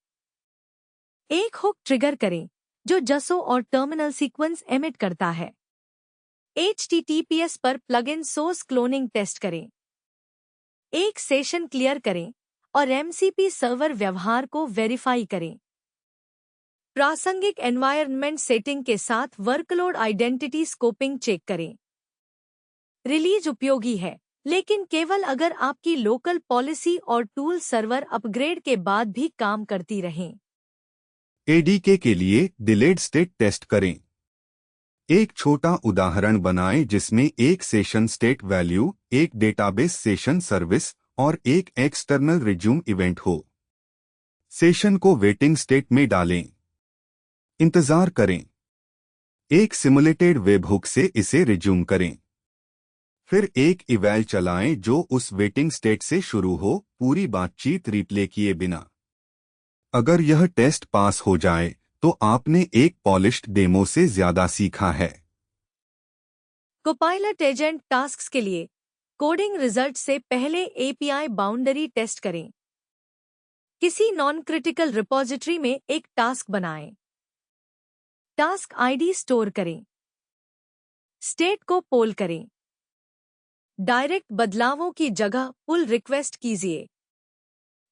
एक हुक ट्रिगर करें जो जसो और टर्मिनल सीक्वेंस एमिट करता है। HTTPS पर प्लगइन सोर्स क्लोनिंग टेस्ट करें। एक सेशन क्लियर करें और MCP सर्वर व्यवहार को वेरीफाई करें। प्रासंगिक एनवायरनमेंट सेटिंग के साथ वर्कलोड आइडेंटिटी स्कोपिंग चेक करें। रिलीज उपयोगी है, लेकिन केवल अगर आपकी लोकल पॉलिसी और टूल सर्वर अपग्रेड के बाद भी काम करती रहें। ADK के लिए डिलेड स्टेट टेस्ट करें। एक छोटा उदाहरण बनाएं जिसमें एक सेशन स्टेट वैल्यू, एक डेटाबेस सेशन सर्विस और एक एक्सटर्नल रिज्यूम इवेंट हो। सेशन को वेटिंग स्टेट में डालें। इंतजार करें। एक सिमुलेटेड वेबहुक से इसे रिज्यूम करें। फिर एक इवैल चलाएं जो उस वेटिंग स्टेट से शुरू हो, पूरी बातचीत रिप्ले किए बिना। अगर यह टेस्ट पास हो जाए तो आपने एक पॉलिश्ड डेमो से ज्यादा सीखा है। कोपायलट एजेंट टास्क्स के लिए कोडिंग रिजल्ट से पहले API बाउंड्री टेस्ट करें। किसी नॉन क्रिटिकल रिपॉजिटरी में एक टास्क बनाएं। टास्क ID स्टोर करें। स्टेट को पोल करें। डायरेक्ट बदलावों की जगह पुल रिक्वेस्ट कीजिए।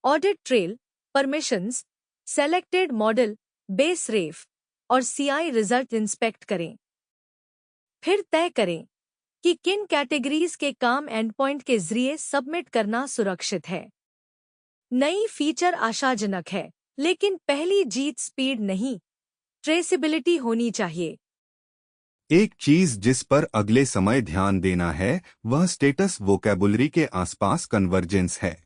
Audit trail, permissions, selected model, base ref और CI रिजल्ट इंस्पेक्ट करें। फिर तय करें कि किन कैटेगरीज के काम एंडपॉइंट के जरिए सबमिट करना सुरक्षित है। नई फीचर आशाजनक है, लेकिन पहली जीत स्पीड नहीं, ट्रेसिबिलिटी होनी चाहिए। एक चीज जिस पर अगले समय ध्यान देना है वह स्टेटस वोकैबुलरी के आसपास कन्वर्जेंस है।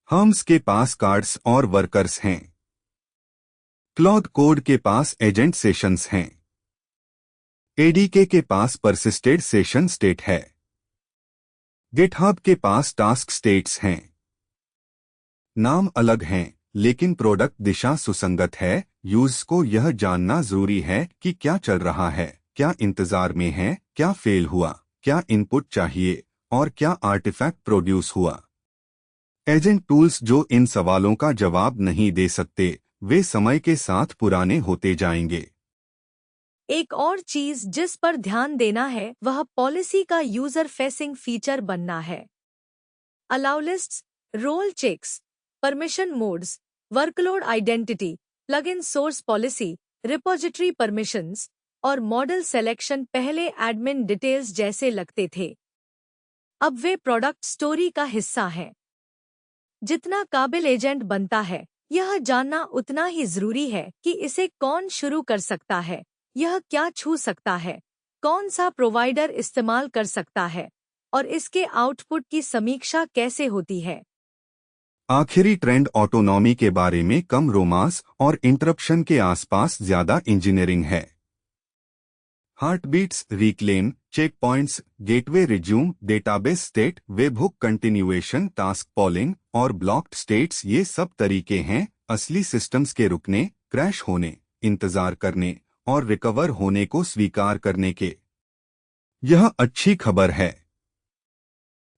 हम्स के पास कार्ड्स और वर्कर्स हैं। क्लॉथ कोड के पास एजेंट सेशंस हैं। ADK के पास परसिस्टेड सेशन स्टेट है। गिटहब के पास टास्क स्टेट्स हैं। नाम अलग हैं, लेकिन प्रोडक्ट दिशा सुसंगत है। यूजर्स को यह जानना जरूरी है कि क्या चल रहा है, क्या इंतजार में है, क्या फेल हुआ, क्या इनपुट चाहिए और क्या आर्टिफैक्ट प्रोड्यूस हुआ। एजेंट टूल्स जो इन सवालों का जवाब नहीं दे सकते, वे समय के साथ पुराने होते जाएंगे। एक और चीज जिस पर ध्यान देना है वह पॉलिसी का यूजर फेसिंग फीचर बनना है। Allow lists, role checks, permission modes, workload identity, plugin source policy, repository permissions और मॉडल सिलेक्शन पहले एडमिन डिटेल्स जैसे लगते थे। अब वे प्रोडक्ट स्टोरी का हिस्सा हैं। जितना काबिल एजेंट बनता है, यह जानना उतना ही जरूरी है कि इसे कौन शुरू कर सकता है, यह क्या छू सकता है, कौन सा प्रोवाइडर इस्तेमाल कर सकता है और इसके आउटपुट की समीक्षा कैसे होती है। आखिरी ट्रेंड ऑटोनॉमी के बारे में कम रोमांस और इंटरप्शन के आसपास ज्यादा इंजीनियरिंग है। Heartbeats, reclaim, check points, gateway resume, database state, webhook continuation, task polling और ब्लॉक्ड स्टेट्स, ये सब तरीके हैं असली सिस्टम्स के रुकने, क्रैश होने, इंतजार करने और रिकवर होने को स्वीकार करने के। यह अच्छी खबर है।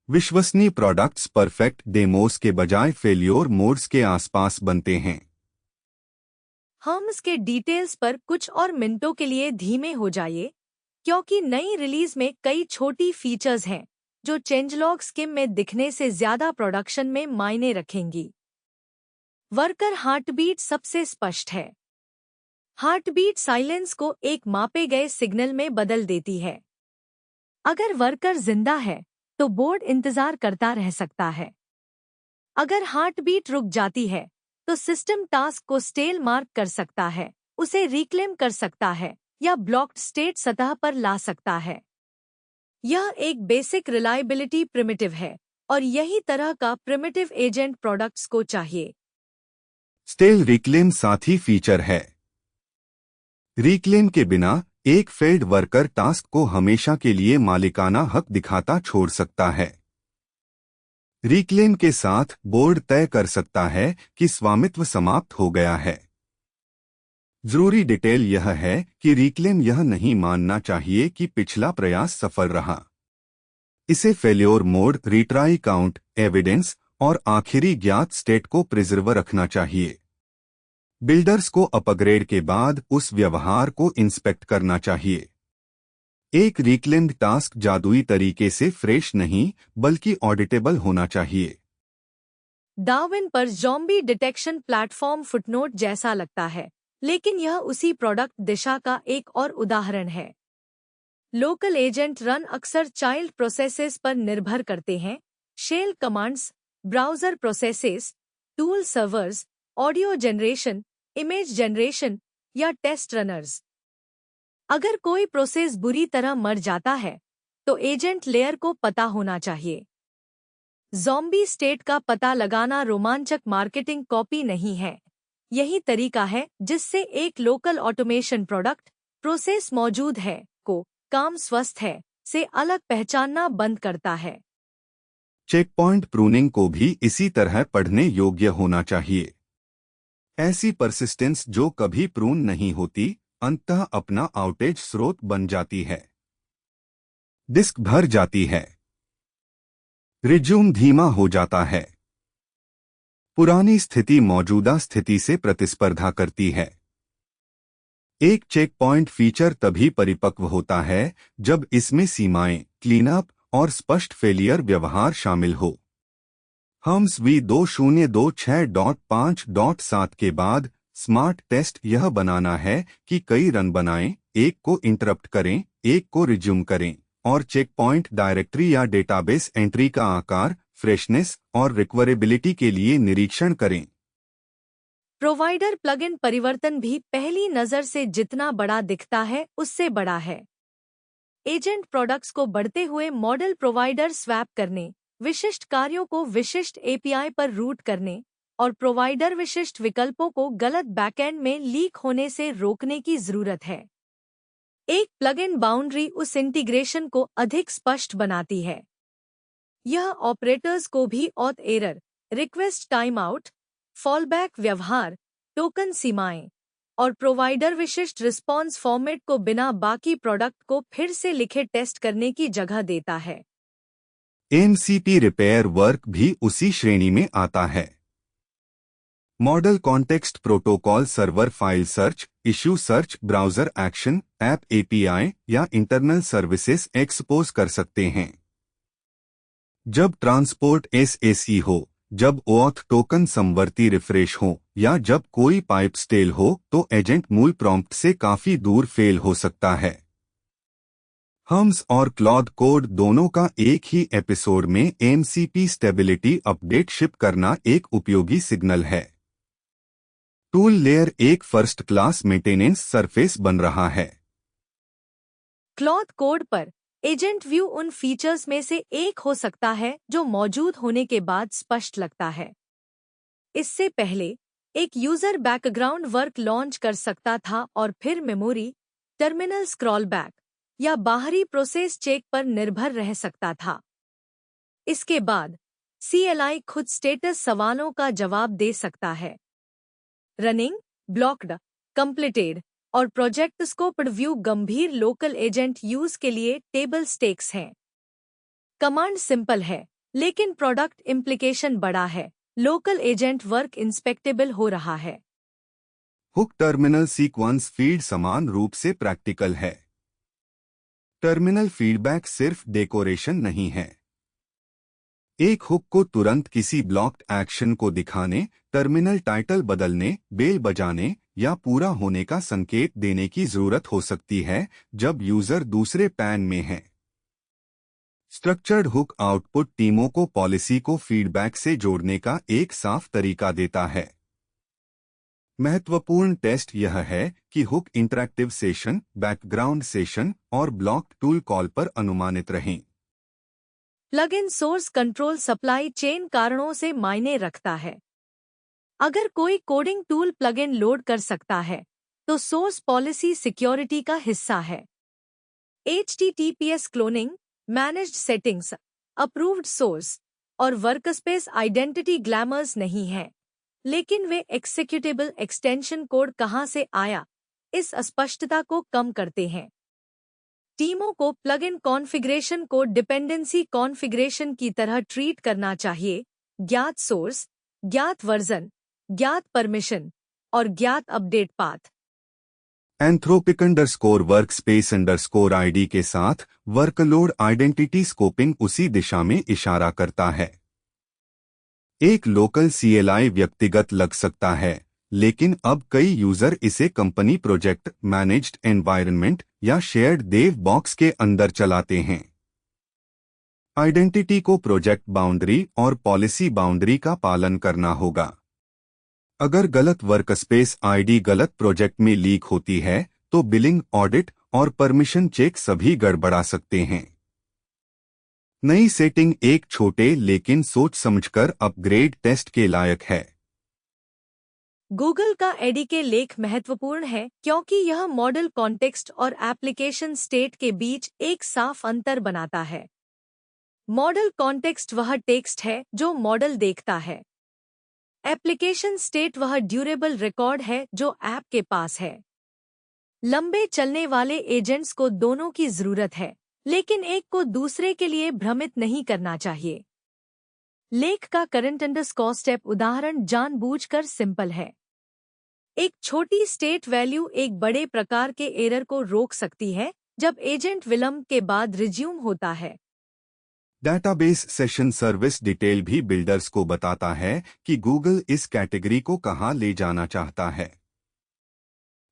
विश्वसनीय प्रोडक्ट्स परफेक्ट डेमोस के बजाय फेल्योर मोड्स के आसपास बनते हैं। हम इसके डिटेल्स पर कुछ और मिनटों के लिए धीमे हो जाइए, क्योंकि नई रिलीज में कई छोटी फीचर्स हैं जो चेंजलॉग स्किम में दिखने से ज्यादा प्रोडक्शन में मायने रखेंगी। वर्कर हार्टबीट सबसे स्पष्ट है। हार्टबीट साइलेंस को एक मापे गए सिग्नल में बदल देती है। अगर वर्कर जिंदा है तो बोर्ड इंतजार करता रह सकता है। अगर हार्टबीट रुक जाती है तो सिस्टम टास्क को स्टेल मार्क कर सकता है, उसे रिक्लेम कर सकता है या ब्लॉक्ड स्टेट सतह पर ला सकता है। यह एक बेसिक रिलायबिलिटी प्रिमिटिव है और यही तरह का प्रिमिटिव एजेंट प्रोडक्ट्स को चाहिए। स्टेल रिक्लेम साथी फीचर है। रिक्लेम के बिना एक फेल्ड वर्कर टास्क को हमेशा के लिए मालिकाना हक दिखाता छोड़ सकता है। रिक्लेम के साथ बोर्ड तय कर सकता है कि स्वामित्व समाप्त हो गया है। जरूरी डिटेल यह है कि रिक्लेम यह नहीं मानना चाहिए कि पिछला प्रयास सफल रहा। इसे failure mode, retry count, evidence और आखिरी ज्ञात स्टेट को प्रिजर्व रखना चाहिए। बिल्डर्स को अपग्रेड के बाद उस व्यवहार को इंस्पेक्ट करना चाहिए। एक रिक्लेम्ड टास्क जादुई तरीके से फ्रेश नहीं बल्कि ऑडिटेबल होना चाहिए। डार्विन पर ज़ॉम्बी डिटेक्शन प्लेटफॉर्म फुटनोट जैसा लगता है, लेकिन यह उसी प्रोडक्ट दिशा का एक और उदाहरण है। लोकल एजेंट रन अक्सर चाइल्ड प्रोसेसेस पर निर्भर करते हैं, shell commands, browser processes, tool servers, audio generation, image generation या टेस्ट रनर्स। अगर कोई प्रोसेस बुरी तरह मर जाता है, तो एजेंट लेयर को पता होना चाहिए। ज़ॉम्बी स्टेट का पता लगाना रोमांचक मार्केटिंग कॉपी नहीं है। यही तरीका है जिससे एक लोकल ऑटोमेशन प्रोडक्ट प्रोसेस मौजूद है को काम स्वस्थ है से अलग पहचानना बंद करता है। चेकपॉइंट प्रूनिंग को भी इसी तरह पढ़ने योग्य होना चाहिए। ऐसी परसिस्टेंस जो कभी प्रून नहीं होती, अंततः अपना आउटेज स्रोत बन जाती है। डिस्क भर जाती है। रिज्यूम धीमा हो जाता है। पुरानी स्थिति मौजूदा स्थिति से प्रतिस्पर्धा करती है। एक चेकपॉइंट फीचर तभी परिपक्व होता है जब इसमें सीमाएं, क्लीनअप और स्पष्ट फेलियर व्यवहार शामिल हो। हम्स v2026.5.7 के बाद स्मार्ट टेस्ट यह बनाना है कि कई रन बनाएं, एक को इंटरप्ट करें, एक को रिज्यूम करें, और चेकपॉइंट डायरेक्टरी या डेटाबेस एंट्री का आकार, फ्रेशनेस और रिकवरेबिलिटी के लिए निरीक्षण करें। प्रोवाइडर प्लगइन परिवर्तन भी पहली नज़र से जितना बड़ा दिखता है उससे बड़ा है। एजेंट प्रोडक्ट्स को बढ़ते हुए मॉडल प्रोवाइडर स्वैप करने, विशिष्ट कार्यों को विशिष्ट एपीआई पर रूट करने और प्रोवाइडर विशिष्ट विकल्पों को गलत बैकएंड में लीक होने से रोकने की जरूरत है। एक प्लगइन बाउंड्री उस इंटीग्रेशन को अधिक स्पष्ट बनाती है। यह ऑपरेटर्स को भी auth error, request time out, fallback व्यवहार, टोकन सीमाएं और प्रोवाइडर विशिष्ट रिस्पॉन्स फॉर्मेट को बिना बाकी प्रोडक्ट को फिर से लिखे टेस्ट करने की जगह देता है। एमसीपी रिपेयर वर्क भी उसी श्रेणी में आता है। Model context protocol server file search, issue search, browser action, app API या इंटरनल सर्विसेज एक्सपोज कर सकते हैं। जब ट्रांसपोर्ट एसएसी हो, जब OAuth टोकन समवर्ती रिफ्रेश हो या जब कोई पाइप स्टेल हो तो एजेंट मूल प्रॉम्प्ट से काफी दूर फेल हो सकता है। हम्स और क्लॉड कोड दोनों का एक ही एपिसोड में एमसीपी स्टेबिलिटी अपडेट शिप करना एक उपयोगी सिग्नल है। टूल लेयर एक फर्स्ट क्लास मेंटेनेंस सरफेस बन रहा है। क्लॉड कोड पर एजेंट व्यू उन फीचर्स में से एक हो सकता है जो मौजूद होने के बाद स्पष्ट लगता है। इससे पहले एक यूजर बैकग्राउंड वर्क लॉन्च कर सकता था और फिर मेमोरी, टर्मिनल स्क्रॉल बैक या बाहरी प्रोसेस चेक पर निर्भर रह सकता था। इसके बाद CLI खुद स्टेटस सवालों का जवाब दे सकता है। रनिंग, ब्लॉक्ड, कंप्लीटेड और प्रोजेक्ट स्कोप्ड व्यू गंभीर लोकल एजेंट यूज के लिए टेबल स्टेक्स हैं। कमांड सिंपल है, लेकिन प्रोडक्ट इम्प्लीकेशन बड़ा है। लोकल एजेंट वर्क इंस्पेक्टेबल हो रहा है। हुक टर्मिनल सीक्वेंस फीड समान रूप से प्रैक्टिकल है। टर्मिनल फीडबैक सिर्फ डेकोरेशन नहीं है। एक हुक को तुरंत किसी ब्लॉक्ड एक्शन को दिखाने, टर्मिनल टाइटल बदलने, बेल बजाने या पूरा होने का संकेत देने की जरूरत हो सकती है जब यूजर दूसरे पैन में है। स्ट्रक्चर्ड हुक आउटपुट टीमों को पॉलिसी को फीडबैक से जोड़ने का एक साफ तरीका देता है। महत्वपूर्ण टेस्ट यह है कि hook interactive session, background session और ब्लॉक टूल कॉल पर अनुमानित रहें। Plug in source control supply chain कारणों से मायने रखता है। अगर कोई coding tool plug in load कर सकता है तो सोर्स पॉलिसी सिक्योरिटी का हिस्सा है। HTTPS cloning, managed settings, approved source और वर्कस्पेस आइडेंटिटी ग्लैमर्स नहीं है, लेकिन वे एक्सिक्यूटेबल एक्सटेंशन कोड कहां से आया, इस अस्पष्टता को कम करते हैं। टीमों को प्लग इन कॉन्फ़िगरेशन को डिपेंडेंसी कॉन्फ़िगरेशन की तरह ट्रीट करना चाहिए। ज्ञात सोर्स, ज्ञात वर्जन, ज्ञात परमिशन और ज्ञात update path. Anthropic _workspace _ID के साथ वर्कलोड आइडेंटिटी स्कोपिंग उसी दिशा में इशारा करता है। एक लोकल CLI व्यक्तिगत लग सकता है, लेकिन अब कई यूजर इसे कंपनी प्रोजेक्ट, मैनेज्ड एनवायरनमेंट या शेयर्ड देव बॉक्स के अंदर चलाते हैं। आइडेंटिटी को प्रोजेक्ट बाउंड्री और पॉलिसी बाउंड्री का पालन करना होगा। अगर गलत वर्कस्पेस ID गलत प्रोजेक्ट में लीक होती है तो बिलिंग, ऑडिट और परमिशन चेक सभी गड़बड़ा सकते हैं। नई सेटिंग एक छोटे लेकिन सोच समझकर अपग्रेड टेस्ट के लायक है। गूगल का एडीके लेख महत्वपूर्ण है क्योंकि यह मॉडल कॉन्टेक्स्ट और एप्लीकेशन स्टेट के बीच एक साफ अंतर बनाता है। मॉडल कॉन्टेक्स्ट वह टेक्स्ट है जो मॉडल देखता है। एप्लीकेशन स्टेट वह ड्यूरेबल रिकॉर्ड है जो ऐप के पास है। लंबे चलने वाले एजेंट्स को दोनों की जरूरत है, लेकिन एक को दूसरे के लिए भ्रमित नहीं करना चाहिए। लेख का करंट अंडरस्कोर स्टेप उदाहरण जानबूझकर सिंपल है। एक छोटी स्टेट वैल्यू एक बड़े प्रकार के एरर को रोक सकती है जब एजेंट विलंब के बाद रिज्यूम होता है। डेटाबेस सेशन सर्विस डिटेल भी बिल्डर्स को बताता है कि गूगल इस कैटेगरी को कहां ले जाना चाहता है।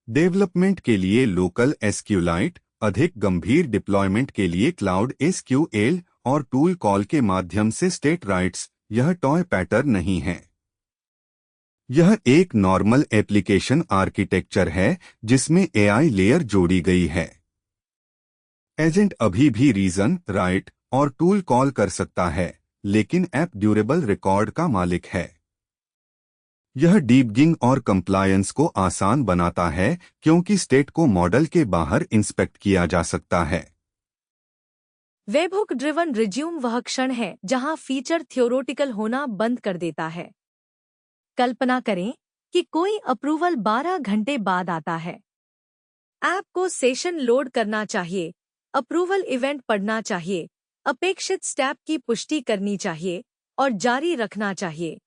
डेवलपमेंट के लिए लोकल SQLite, अधिक गंभीर डिप्लॉयमेंट के लिए क्लाउड SQL और टूल कॉल के माध्यम से स्टेट राइट्स, यह टॉय पैटर्न नहीं है। यह एक नॉर्मल एप्लीकेशन आर्किटेक्चर है जिसमें AI लेयर जोड़ी गई है। एजेंट अभी भी रीजन, राइट और टूल कॉल कर सकता है, लेकिन ऐप ड्यूरेबल रिकॉर्ड का मालिक है। यह डीबगिंग और कंप्लायंस को आसान बनाता है क्योंकि स्टेट को मॉडल के बाहर इंस्पेक्ट किया जा सकता है। वेबहुक ड्रिवन रिज्यूम वह क्षण है जहां फीचर थ्योरेटिकल होना बंद कर देता है। कल्पना करें कि कोई अप्रूवल 12 घंटे बाद आता है। ऐप को सेशन लोड करना चाहिए, अप्रूवल इवेंट पढ़ना चाहिए, अपेक्षित स्टेप की पुष्टि करनी चाहिए और जारी रखना चाहिए।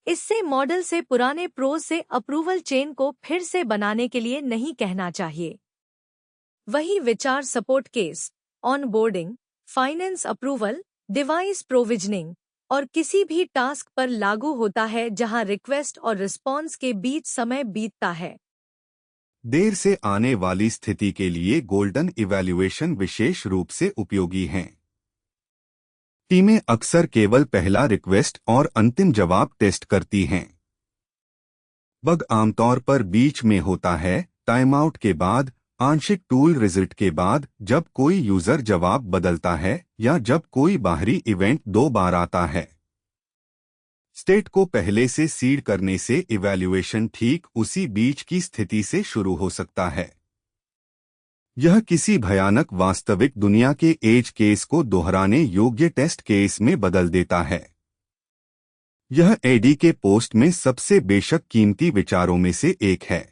इससे मॉडल से पुराने प्रोज से अप्रूवल चेन को फिर से बनाने के लिए नहीं कहना चाहिए। वही विचार support case, onboarding, finance approval, device provisioning और किसी भी टास्क पर लागू होता है जहां रिक्वेस्ट और रिस्पॉन्स के बीच समय बीतता है। देर से आने वाली स्थिति के लिए गोल्डन इवैल्यूएशन विशेष रूप से उपयोगी हैं। टीमें अक्सर केवल पहला रिक्वेस्ट और अंतिम जवाब टेस्ट करती हैं। बग आमतौर पर बीच में होता है, टाइम आउट के बाद, आंशिक टूल रिजल्ट के बाद, जब कोई यूजर जवाब बदलता है या जब कोई बाहरी इवेंट 2 बार आता है। स्टेट को पहले से सीड करने से इवैल्यूएशन ठीक उसी बीच की स्थिति से शुरू हो सकता है। यह किसी भयानक वास्तविक दुनिया के एज केस को दोहराने योग्य टेस्ट केस में बदल देता है। यह एडीके पोस्ट में सबसे बेशक कीमती विचारों में से एक है।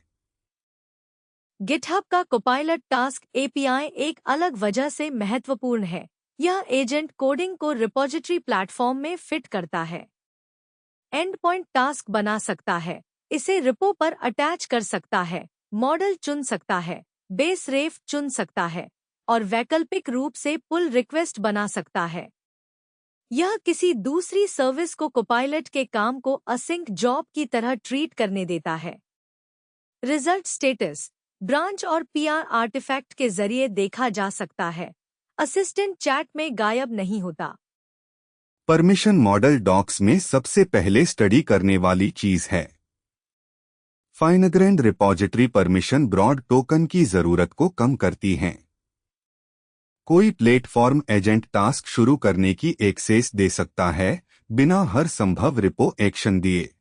गिटहब का कोपायलट टास्क API एक अलग वजह से महत्वपूर्ण है। यह एजेंट कोडिंग को रिपोजिटरी प्लेटफॉर्म में फिट करता है। एंड पॉइंट टास्क बना सकता है, इसे रिपो पर अटैच कर सकता है, मॉडल चुन सकता है, बेस रेफ चुन सकता है और वैकल्पिक रूप से पुल रिक्वेस्ट बना सकता है। यह किसी दूसरी सर्विस को कोपायलट के काम को असिंक जॉब की तरह ट्रीट करने देता है। रिजल्ट स्टेटस ब्रांच और PR आर्टिफैक्ट के जरिए देखा जा सकता है। असिस्टेंट चैट में गायब नहीं होता। परमिशन मॉडल डॉक्स में सबसे पहले स्टडी करने वाली चीज है। Fine-grained repository permission broad token की जरूरत को कम करती हैं। कोई प्लेटफॉर्म एजेंट टास्क शुरू करने की एक्सेस दे सकता है बिना हर संभव रिपो एक्शन दिए।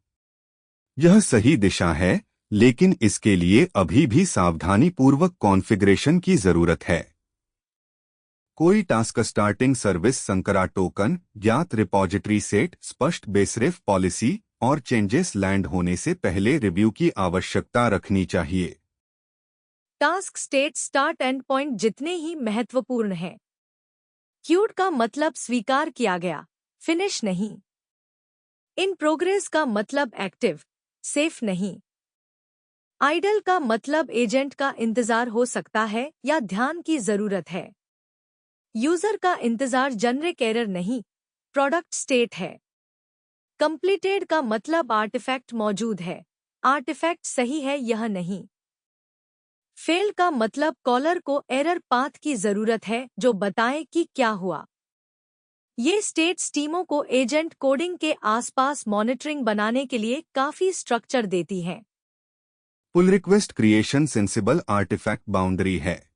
यह सही दिशा है, लेकिन इसके लिए अभी भी सावधानीपूर्वक कॉन्फ़िगरेशन की जरूरत है। कोई टास्क स्टार्टिंग सर्विस संकरा टोकन, ज्ञात रिपॉजिटरी सेट, स्पष्ट बेसरेफ पॉलिसी और चेंजेस लैंड होने से पहले रिव्यू की आवश्यकता रखनी चाहिए। Task state start and point जितने ही महत्वपूर्ण हैं। क्यूट का मतलब स्वीकार किया गया, फिनिश नहीं। इन प्रोग्रेस का मतलब एक्टिव, सेफ नहीं। आइडल का मतलब एजेंट का इंतजार हो सकता है या ध्यान की जरूरत है। यूजर का इंतजार जेनरिक एरर नहीं, प्रोडक्ट स्टेट है। कंप्लीटेड का मतलब आर्टिफैक्ट मौजूद है, आर्टिफैक्ट सही है यह नहीं। फेल का मतलब कॉलर को एरर पाथ की जरूरत है जो बताए कि क्या हुआ। ये स्टेट्स टीमों को एजेंट कोडिंग के आसपास मॉनिटरिंग बनाने के लिए काफी स्ट्रक्चर देती हैं। Pull request creation sensible artifact boundary है।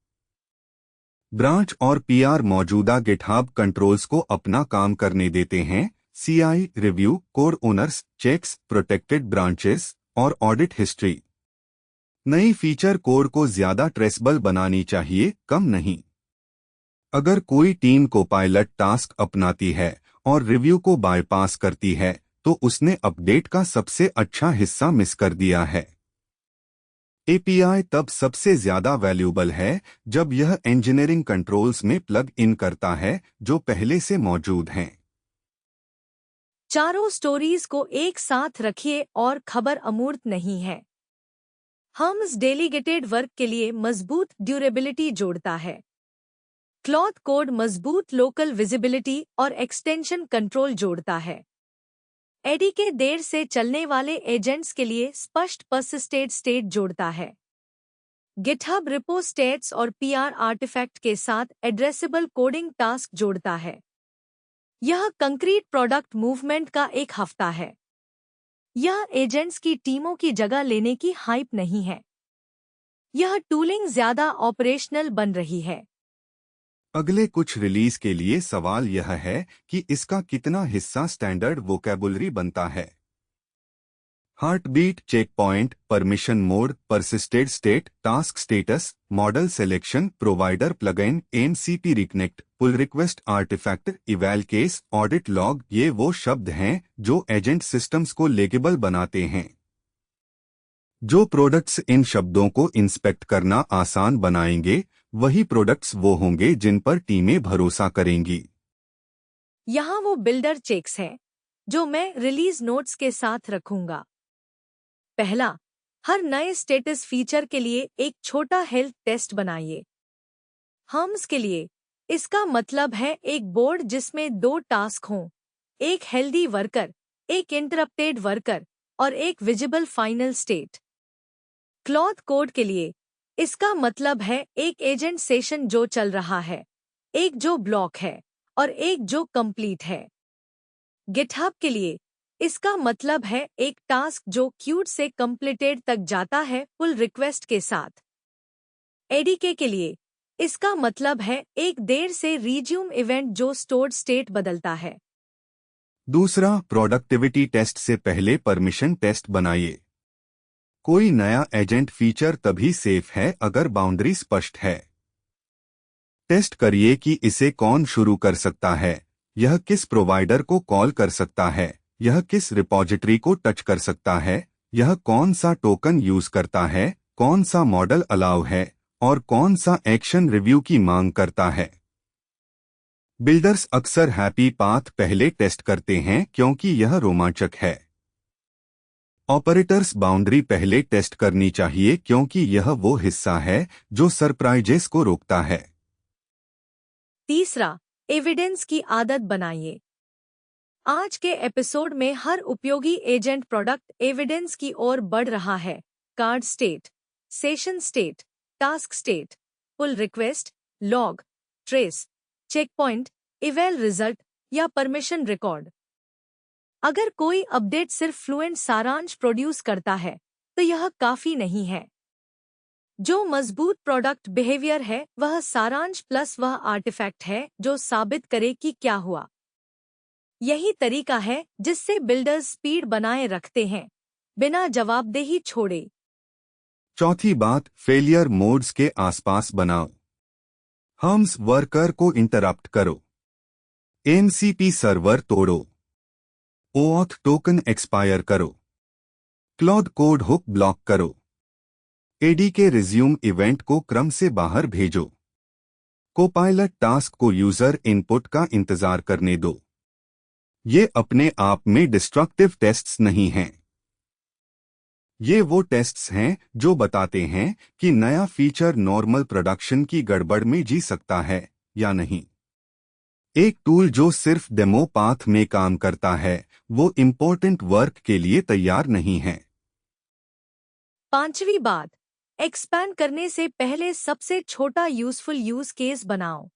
ब्रांच और पीआर मौजूदा गिटहब कंट्रोल्स को अपना काम करने देते हैं। CI, review, code owners, checks, protected branches और ऑडिट हिस्ट्री। नई फीचर कोड को ज्यादा ट्रेसेबल बनानी चाहिए, कम नहीं। अगर कोई टीम को पायलट टास्क अपनाती है और रिव्यू को बाईपास करती है, तो उसने अपडेट का सबसे अच्छा हिस्सा मिस कर दिया है। एपीआई तब सबसे ज्यादा वैल्यूबल है जब यह इंजीनियरिंग कंट्रोल्स में प्लग इन करता है जो पहले से मौजूद हैं। चारों स्टोरीज को एक साथ रखिए और खबर अमूर्त नहीं है। हम्स डेलीगेटेड वर्क के लिए मजबूत ड्यूरेबिलिटी जोड़ता है। क्लॉथ कोड मजबूत लोकल विजिबिलिटी और एक्सटेंशन कंट्रोल जोड़ता है। एडी के देर से चलने वाले एजेंट्स के लिए स्पष्ट पर्सिस्टेड स्टेट जोड़ता है। गिटहब रिपो स्टेट्स और पीआर आर्टिफैक्ट के साथ एड्रेसेबल कोडिंग टास्क जोड़ता है। यह कंक्रीट प्रोडक्ट मूवमेंट का एक हफ्ता है। यह एजेंट्स की टीमों की जगह लेने की हाइप नहीं है। यह टूलिंग ज्यादा ऑपरेशनल बन रही है। अगले कुछ रिलीज के लिए सवाल यह है कि इसका कितना हिस्सा स्टैंडर्ड वोकैबुलरी बनता है। Heartbeat, checkpoint, permission mode, persisted state, task status, model selection, provider plugin, MCP reconnect, pull request artifact, eval case, audit log, ये वो शब्द हैं जो एजेंट सिस्टम्स को लेगेबल बनाते हैं। जो प्रोडक्ट्स इन शब्दों को इंस्पेक्ट करना आसान बनाएंगे, वही प्रोडक्ट्स वो होंगे जिन पर टीमें भरोसा करेंगी। यहाँ वो बिल्डर चेक्स हैं जो मैं रिलीज नोट्स के साथ रखूंगा। पहला, हर नए स्टेटस फीचर के लिए एक छोटा हेल्थ टेस्ट बनाइए। हम्स के लिए इसका मतलब है एक बोर्ड जिसमें 2 टास्क हों, एक हेल्दी वर्कर, एक इंटरप्टेड वर्कर और एक visible final state. Cloth code के लिए इसका मतलब है एक एजेंट सेशन जो चल रहा है, एक जो ब्लॉक है और एक जो कंप्लीट है। गिटहब के लिए इसका मतलब है एक टास्क जो क्यूट से कंप्लीटेड तक जाता है पुल रिक्वेस्ट के साथ। एडीके के लिए इसका मतलब है एक देर से रिज्यूम इवेंट जो स्टोर्ड स्टेट बदलता है। दूसरा, प्रोडक्टिविटी टेस्ट से पहले परमिशन टेस्ट बनाइए। कोई नया एजेंट फीचर तभी सेफ है अगर बाउंड्री स्पष्ट है। टेस्ट करिए कि इसे कौन शुरू कर सकता है, यह किस प्रोवाइडर को कॉल कर सकता है, यह किस रिपॉजिटरी को टच कर सकता है, यह कौन सा टोकन यूज करता है, कौन सा मॉडल अलाउ है और कौन सा एक्शन रिव्यू की मांग करता है। बिल्डर्स अक्सर हैप्पी पाथ पहले टेस्ट करते हैं क्योंकि यह रोमांचक है। ऑपरेटर्स बाउंड्री पहले टेस्ट करनी चाहिए क्योंकि यह वो हिस्सा है जो सरप्राइजेस को रोकता है। तीसरा, एविडेंस की आदत बनाइए। आज के एपिसोड में हर उपयोगी एजेंट प्रोडक्ट एविडेंस की ओर बढ़ रहा है। Card state, session state, task state, pull request, log, trace, check point, eval result या परमिशन रिकॉर्ड। अगर कोई अपडेट सिर्फ फ्लुएंट सारांश प्रोड्यूस करता है, तो यह काफी नहीं है। जो मजबूत प्रोडक्ट बिहेवियर है वह सारांश प्लस वह आर्टिफैक्ट है जो साबित करे कि क्या हुआ। यही तरीका है जिससे बिल्डर्स स्पीड बनाए रखते हैं, बिना जवाबदेही छोड़े। चौथी बात, फेलियर मोड्स के आसपास बनाओ। हम्स वर्कर को इंटरप्ट करो। एमसीपी सर्वर तोड़ो। ओऑथ टोकन एक्सपायर करो। क्लॉड कोड हुक ब्लॉक करो। एडी के रिज्यूम इवेंट को क्रम से बाहर भेजो। कोपायलट टास्क को यूजर इनपुट का इंतजार करने दो। ये अपने आप में डिस्ट्रक्टिव टेस्ट्स नहीं हैं। ये वो टेस्ट्स हैं जो बताते हैं कि नया फीचर नॉर्मल प्रोडक्शन की गड़बड़ में जी सकता है या नहीं। एक टूल जो सिर्फ डेमो पाथ में काम करता है वो इम्पोर्टेंट वर्क के लिए तैयार नहीं है। पांचवी बात, एक्सपैंड करने से पहले सबसे छोटा यूजफुल यूज केस बनाओ।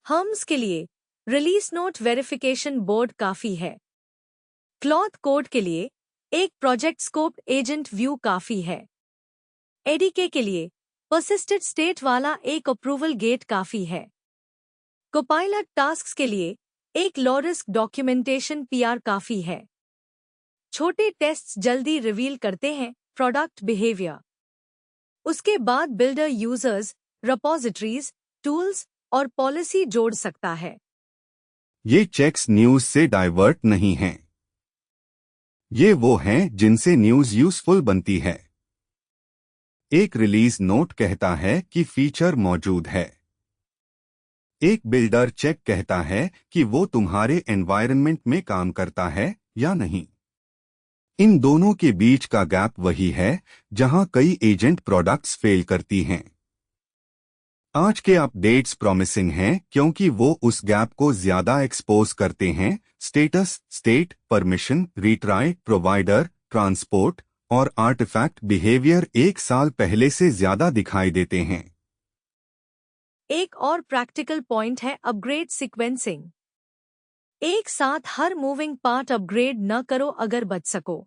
हम्स के लिए रिलीज नोट वेरिफिकेशन बोर्ड काफी है। क्लॉथ कोड के लिए एक प्रोजेक्ट स्कोप एजेंट व्यू काफी है। एडीके के लिए पर्सिस्टेड स्टेट वाला एक अप्रूवल गेट काफी है। कोपायलट टास्क्स के लिए एक लो रिस्क डॉक्यूमेंटेशन पीआर काफी है। छोटे टेस्ट्स जल्दी रिवील करते हैं प्रोडक्ट बिहेवियर। उसके बाद बिल्डर यूजर्स, रिपोजिटरीज, टूल्स और पॉलिसी जोड़ सकता है। ये चेक्स न्यूज से डाइवर्ट नहीं हैं। ये वो हैं जिनसे न्यूज यूजफुल बनती है। एक रिलीज नोट कहता है कि फीचर मौजूद है। एक बिल्डर चेक कहता है कि वो तुम्हारे एनवायरनमेंट में काम करता है या नहीं। इन दोनों के बीच का गैप वही है जहां कई एजेंट प्रोडक्ट्स फेल करती हैं। आज के अपडेट्स प्रॉमिसिंग हैं क्योंकि वो उस गैप को ज्यादा एक्सपोज करते हैं। Status, state, permission, retry, provider, transport और आर्टिफैक्ट बिहेवियर एक साल पहले से ज्यादा दिखाई देते हैं। एक और प्रैक्टिकल पॉइंट है अपग्रेड सीक्वेंसिंग। एक साथ हर मूविंग पार्ट अपग्रेड न करो अगर बच सको।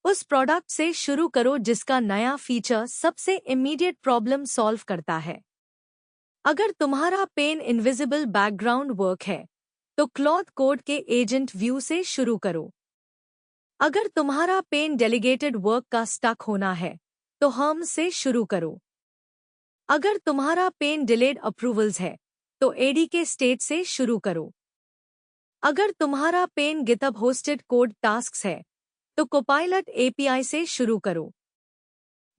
उस प्रोडक्ट से शुरू करो जिसका नया फीचर सबसे इमीडिएट प्रॉब्लम सॉल्व करता है। अगर तुम्हारा पेन इनविजिबल बैकग्राउंड वर्क है तो क्लॉथ कोड के एजेंट व्यू से शुरू करो। अगर तुम्हारा पेन डेलीगेटेड वर्क का स्टक होना है तो हम से शुरू करो। अगर तुम्हारा पेन डिलेड अप्रूवल्स है तो एडी के स्टेट से शुरू करो। अगर तुम्हारा पेन गिटहब होस्टेड कोड टास्क्स है तो कोपायलट एपीआई से शुरू करो।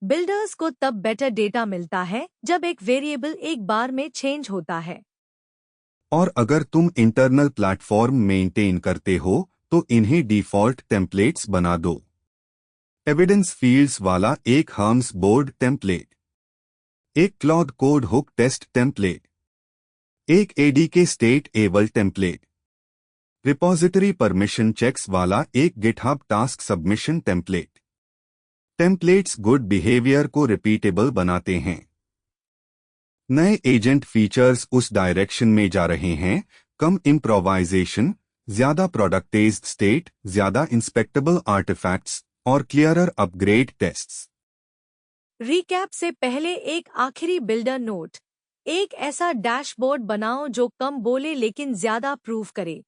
बिल्डर्स को तब बेटर डेटा मिलता है जब एक वेरिएबल एक बार में चेंज होता है। और अगर तुम इंटरनल प्लेटफॉर्म मेंटेन करते हो तो इन्हें डिफॉल्ट टेम्पलेट्स बना दो। एविडेंस फील्ड्स वाला एक हम्स बोर्ड टेम्पलेट, एक Claude code hook test template, एक एडी के state able template, repository permission checks वाला एक GitHub task submission template. Templates good behaviour को रिपीटेबल बनाते हैं। नए एजेंट फीचर्स उस डायरेक्शन में जा रहे हैं। कम इम्प्रोवाइजेशन, ज्यादा प्रोडक्टाइज्ड स्टेट, ज्यादा इंस्पेक्टेबल आर्टिफैक्ट्स और क्लियरर अपग्रेड टेस्ट्स। रिकैप से पहले एक आखिरी बिल्डर नोट। एक ऐसा डैशबोर्ड बनाओ जो कम बोले लेकिन ज्यादा प्रूव करे।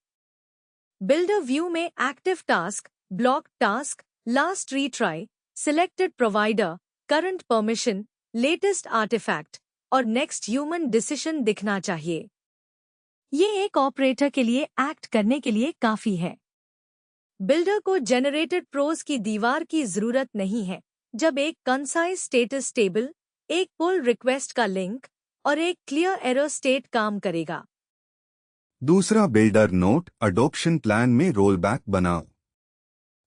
बिल्डर व्यू में active task, block task, last retry, selected provider, current permission, latest artifact और नेक्स्ट ह्यूमन डिसीजन दिखना चाहिए। ये एक ऑपरेटर के लिए एक्ट करने के लिए काफी है। बिल्डर को जेनरेटेड प्रोज की दीवार की जरूरत नहीं है जब एक कंसाइज स्टेटस टेबल, एक पुल रिक्वेस्ट का लिंक और एक क्लियर एरर स्टेट काम करेगा। दूसरा बिल्डर नोट, अडॉप्शन प्लान में रोलबैक बनाओ।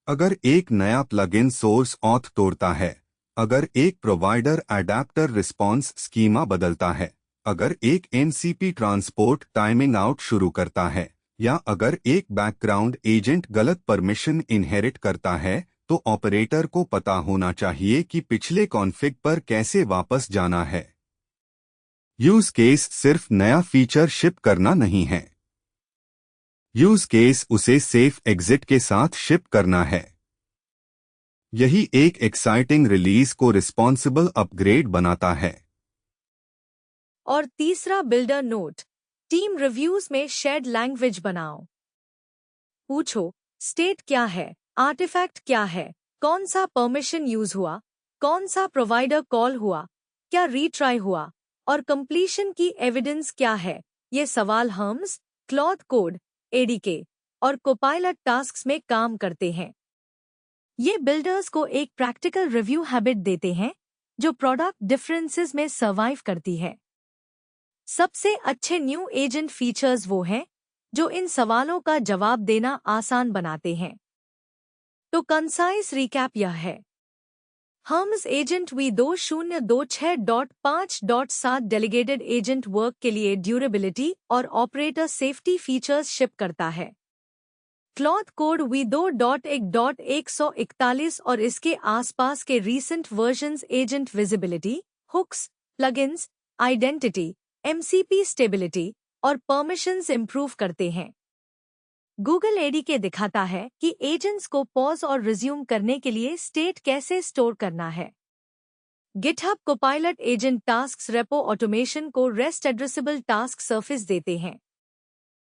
अगर एक नया प्लगइन सोर्स ऑथ तोड़ता है, अगर एक प्रोवाइडर अडैप्टर रिस्पॉन्स स्कीमा बदलता है, अगर एक एमसीपी ट्रांसपोर्ट टाइमिंग आउट शुरू करता है या अगर एक बैकग्राउंड एजेंट गलत परमिशन इनहेरिट करता है तो ऑपरेटर को पता होना चाहिए कि पिछले कॉन्फ़िग पर कैसे वापस जाना है। यूज केस सिर्फ नया फीचर शिप करना नहीं है। यूज केस उसे सेफ एग्जिट के साथ शिप करना है। यही एक एक्साइटिंग रिलीज को रिस्पॉन्सिबल अपग्रेड बनाता है। और तीसरा बिल्डर नोट, टीम रिव्यूज में शेड लैंग्वेज बनाओ। पूछो, स्टेट क्या है, आर्टिफैक्ट क्या है, कौन सा परमिशन यूज हुआ, कौन सा प्रोवाइडर कॉल हुआ, क्या रीट्राई हुआ, और कंप्लीशन की एविडेंस क्या है। ये सवाल हम्स, क्लॉथ कोड, एडीके और कोपायलट टास्क्स में काम करते हैं। ये बिल्डर्स को एक प्रैक्टिकल रिव्यू हैबिट देते हैं जो प्रोडक्ट डिफरेंसेस में सर्वाइव करती है। सबसे अच्छे न्यू एजेंट फीचर्स वो हैं जो इन सवालों का जवाब देना आसान बनाते हैं। तो कंसाइज रिकैप यह है। Hermes agent V 2026.5.7 delegated agent work के लिए ड्यूरेबिलिटी और ऑपरेटर सेफ्टी फीचर्स शिप करता है। क्लॉथ कोड वी 2.1.141 और इसके आसपास के recent versions agent visibility, hooks, plugins, identity, MCP stability और परमिशंस इंप्रूव करते हैं। गूगल एडीके दिखाता है कि एजेंट्स को पॉज और रिज्यूम करने के लिए स्टेट कैसे स्टोर करना है। GitHub Copilot agent tasks repo automation को रेस्ट एड्रेसेबल टास्क सरफेस देते हैं।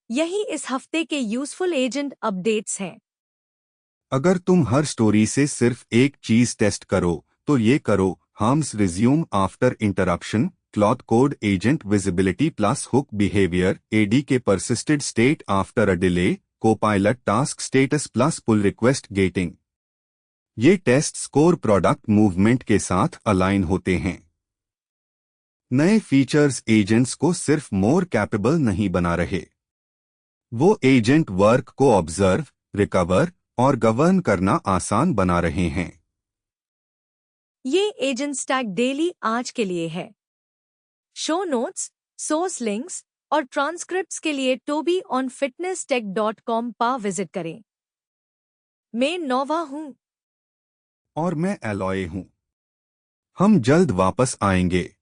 यही इस हफ्ते के यूजफुल एजेंट अपडेट्स हैं। अगर तुम हर स्टोरी से सिर्फ एक चीज टेस्ट करो तो ये करो, hums resume after interruption, Claude code agent visibility plus hook behaviour, ADK persisted state after a delay, Copilot task status plus pull request gating. ये टेस्ट स्कोर प्रोडक्ट मूवमेंट के साथ अलाइन होते हैं। नए फीचर्स एजेंट्स को सिर्फ मोर capable नहीं बना रहे, वो एजेंट वर्क को ऑब्जर्व, रिकवर और गवर्न करना आसान बना रहे हैं। ये एजेंट स्टैक डेली आज के लिए है। शो नोट्स, सोर्स लिंक्स और ट्रांसक्रिप्ट्स के लिए tobyonfitnesstech.com पर विजिट करें। मैं नोवा हूँ। और मैं एलॉय हूं। हम जल्द वापस आएंगे।